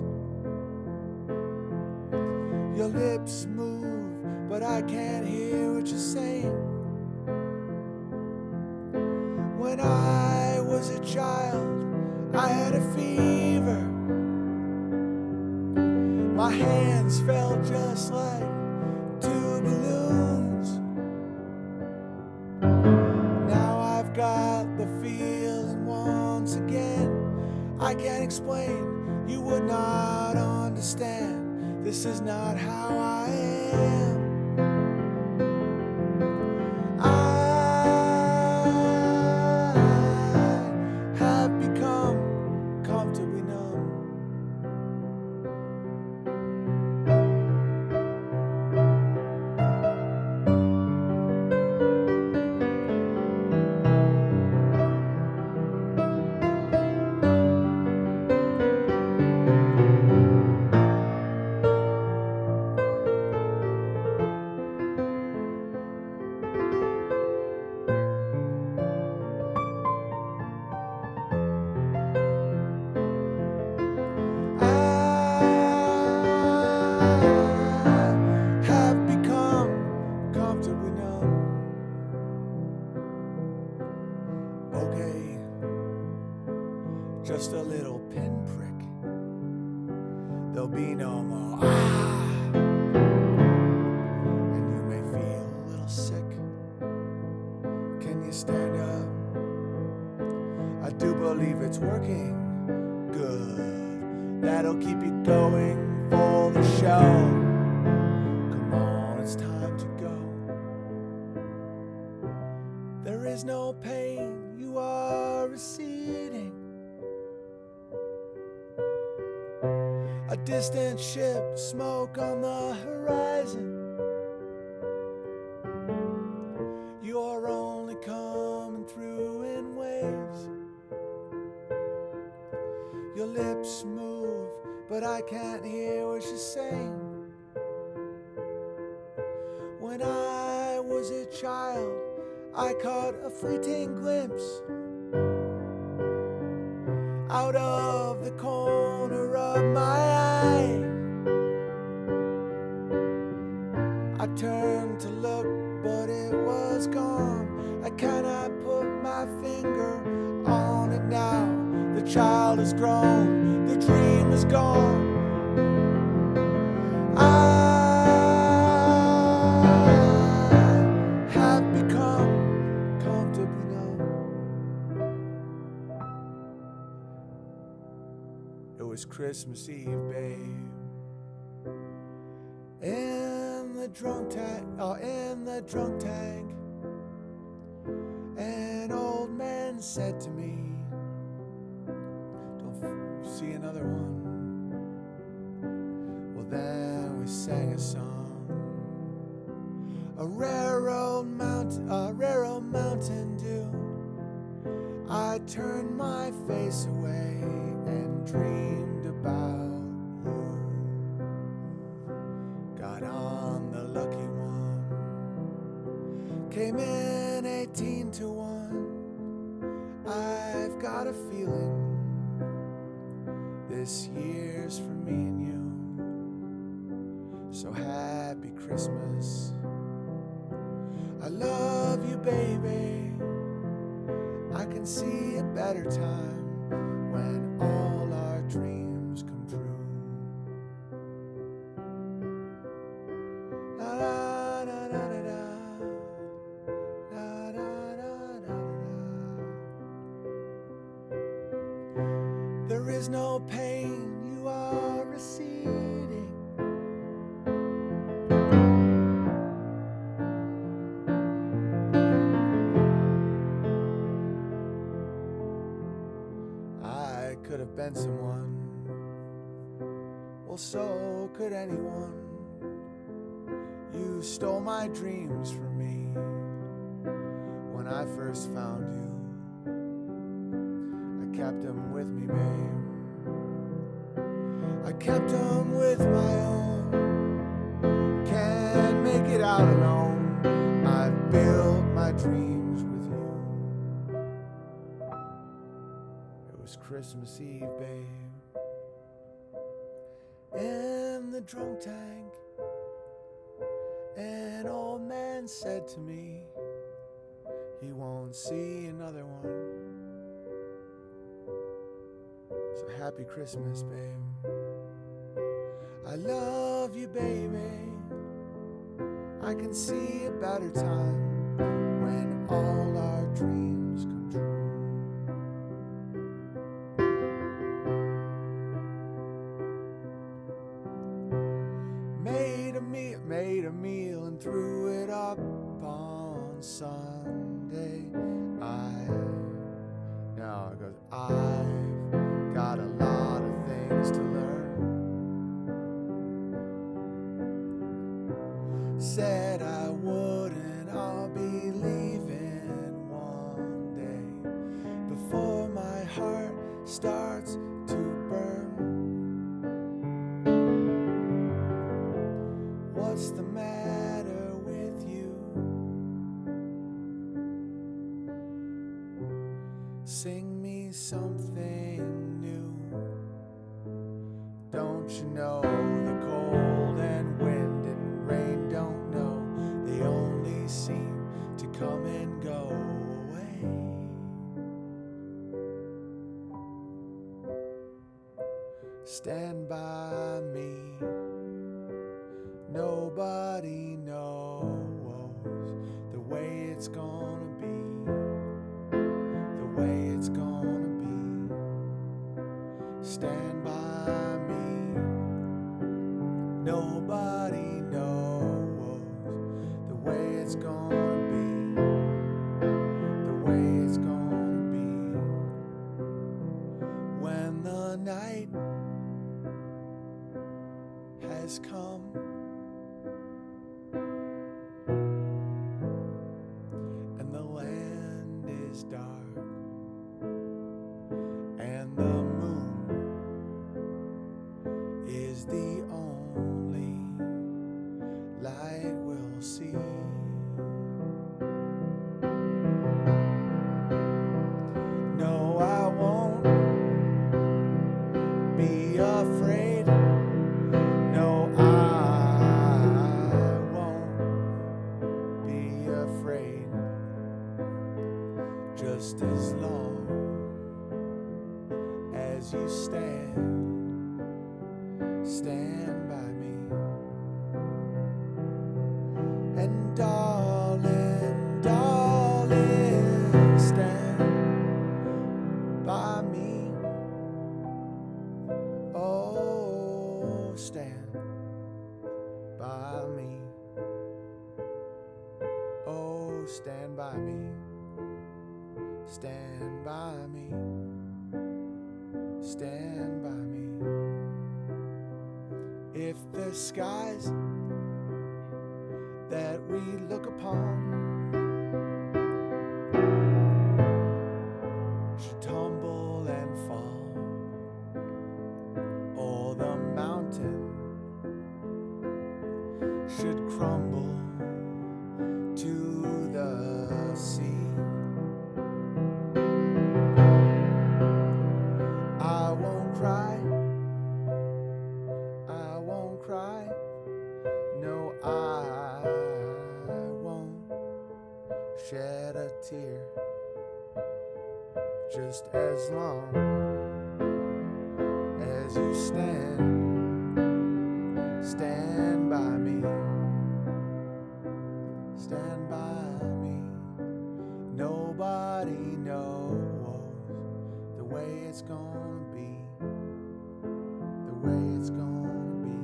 Your lips move, but I can't hear what you're saying. When I was a child, I had a fever. My hands felt just like two balloons. Now I've got the feeling once again. I can't explain, you would not understand. This is not how I am. I have become comfortably numb. Have become comfortably numb. Okay, just a little pinprick. There'll be no more and you may feel a little sick. Can you stand up? I do believe it's working. Good. That'll keep you going for the show. Come on, it's time to go. There is no pain, you are receding. A distant ship, smoke on the horizon. You're only coming through in waves. Your lips move, but I can't hear what you're saying. When I was a child, I caught a fleeting glimpse out of the corner of my eye. I turned to look, but it was gone. I cannot put my finger on it now. The child is grown, the dream is gone. I have become comfortably numb. It was Christmas Eve, babe. In the drunk tank, an old man said to me, "Don't see another one." Well, then we sang a song, a rare old Mountain Dew. I turned my face away and dreamed about you. Got on the lucky one, came in 18-1. I've got a feeling this year's for me and you. So happy Christmas. I love you, baby. I can see a better time when all our dreams come true. La da da da da da. Da da da da da. There is no pain, you are receding. I could have been someone, well, so could anyone. You stole my dreams from me when I first found you. I kept them with me, babe. I kept them with my own. Can't make it out alone. I've built my dreams with you. It was Christmas Eve, babe, in the drunk tank. An old man said to me, he won't see another one. So happy Christmas, babe. I love you, baby. I can see a better time when all our dreams come true. Made a meal and threw it up on Sunday. Now it goes, I've got a lot of things to learn. Said I wouldn't, I'll be leaving one day before my heart starts to burn. What's the matter with you? Sing me something new. Don't you know the cold and wind and rain don't know? They only seem to come and go away. Stand by me. Nobody knows the way it's gonna be, the way it's gonna be. Stand by me. Nobody knows the way it's gonna be, the way it's gonna be. When the night has come and the land is dark and the moon is the only light we'll see. No, I won't be afraid. No, I won't be afraid. Just as long as you stand by me. And darling, darling, stand by me. Oh, stand by me. Oh, stand by me. Stand by me. Stand by me. If the skies that we look upon should tumble and fall, or the mountain should crumble to the sea, I won't cry, I won't cry, no, I won't shed a tear, just as long as you stand by me, stand by me. Nobody knows the way it's gonna be, the way it's gonna be.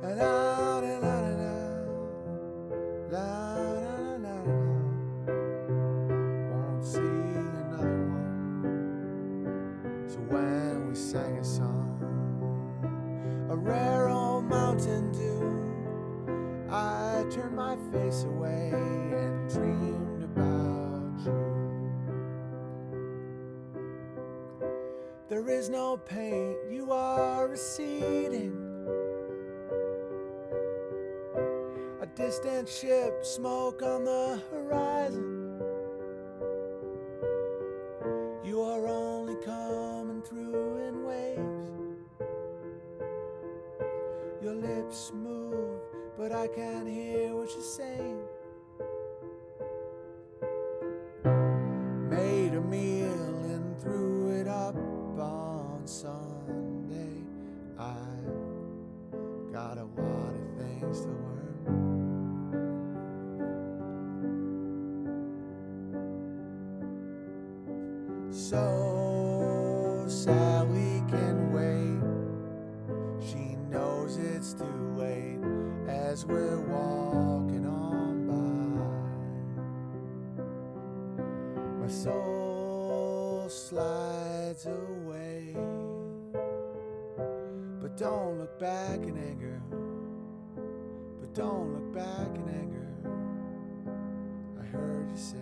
La la la la la la la. Won't see another one. So when we sang a song, a rare old Mountain Dew, I turned my face away and dreamed about you. There is no pain, you are receding. distant ship, smoke on the horizon. You are only coming through in waves. Your lips move, but I can't hear what you're saying. Made a meal and threw it up on Sunday. I've got a lot of things to learn. So Sally can wait. She knows it's too late as we're walking on by. My soul slides away, but don't look back in anger. But don't look back in anger. I heard you say,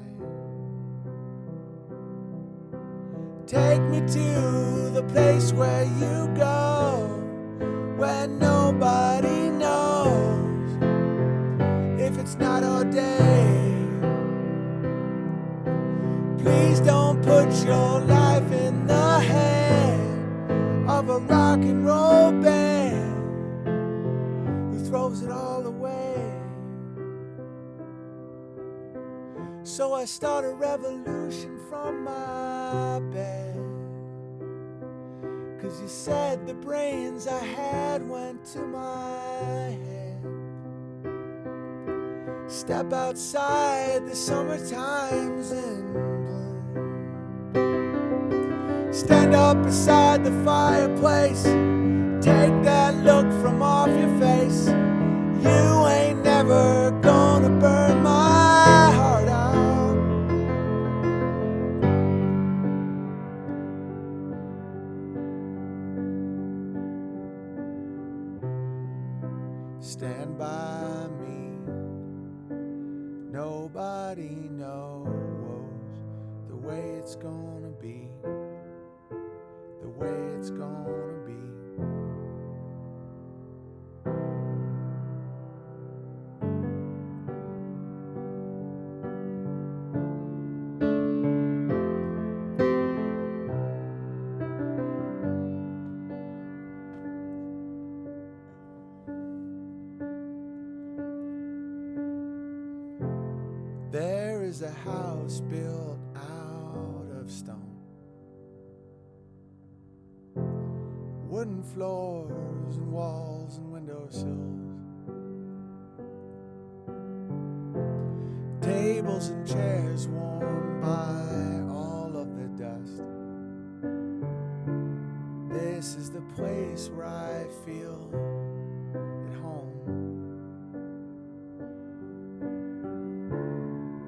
take me to the place where you go, where nobody knows if it's not ordained. Please don't put your life in the hand of a rock and roll band who throws it all away. So I start a revolution from my bed, 'cause you said the brains I had went to my head. Step outside, the summertime's in bloom. Stand up beside the fireplace, take that look from off your face. You ain't never gonna burn my heart out. Stand by me. Nobody knows the way it's gonna be, the way it's gonna be. There is a house built out of stone, wooden floors and walls and windowsills, tables and chairs warmed by all of the dust. This is the place where I feel at home.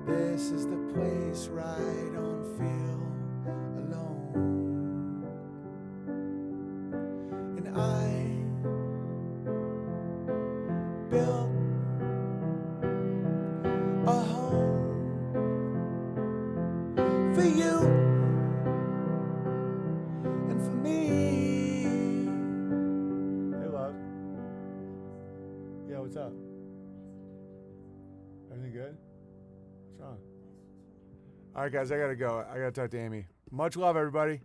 This is the place where I don't feel alone. And I built a home for you and for me. Hey, love. Yeah, what's up? Everything good? What's wrong? All right, guys, I got to go. I got to talk to Amy. Much love, everybody.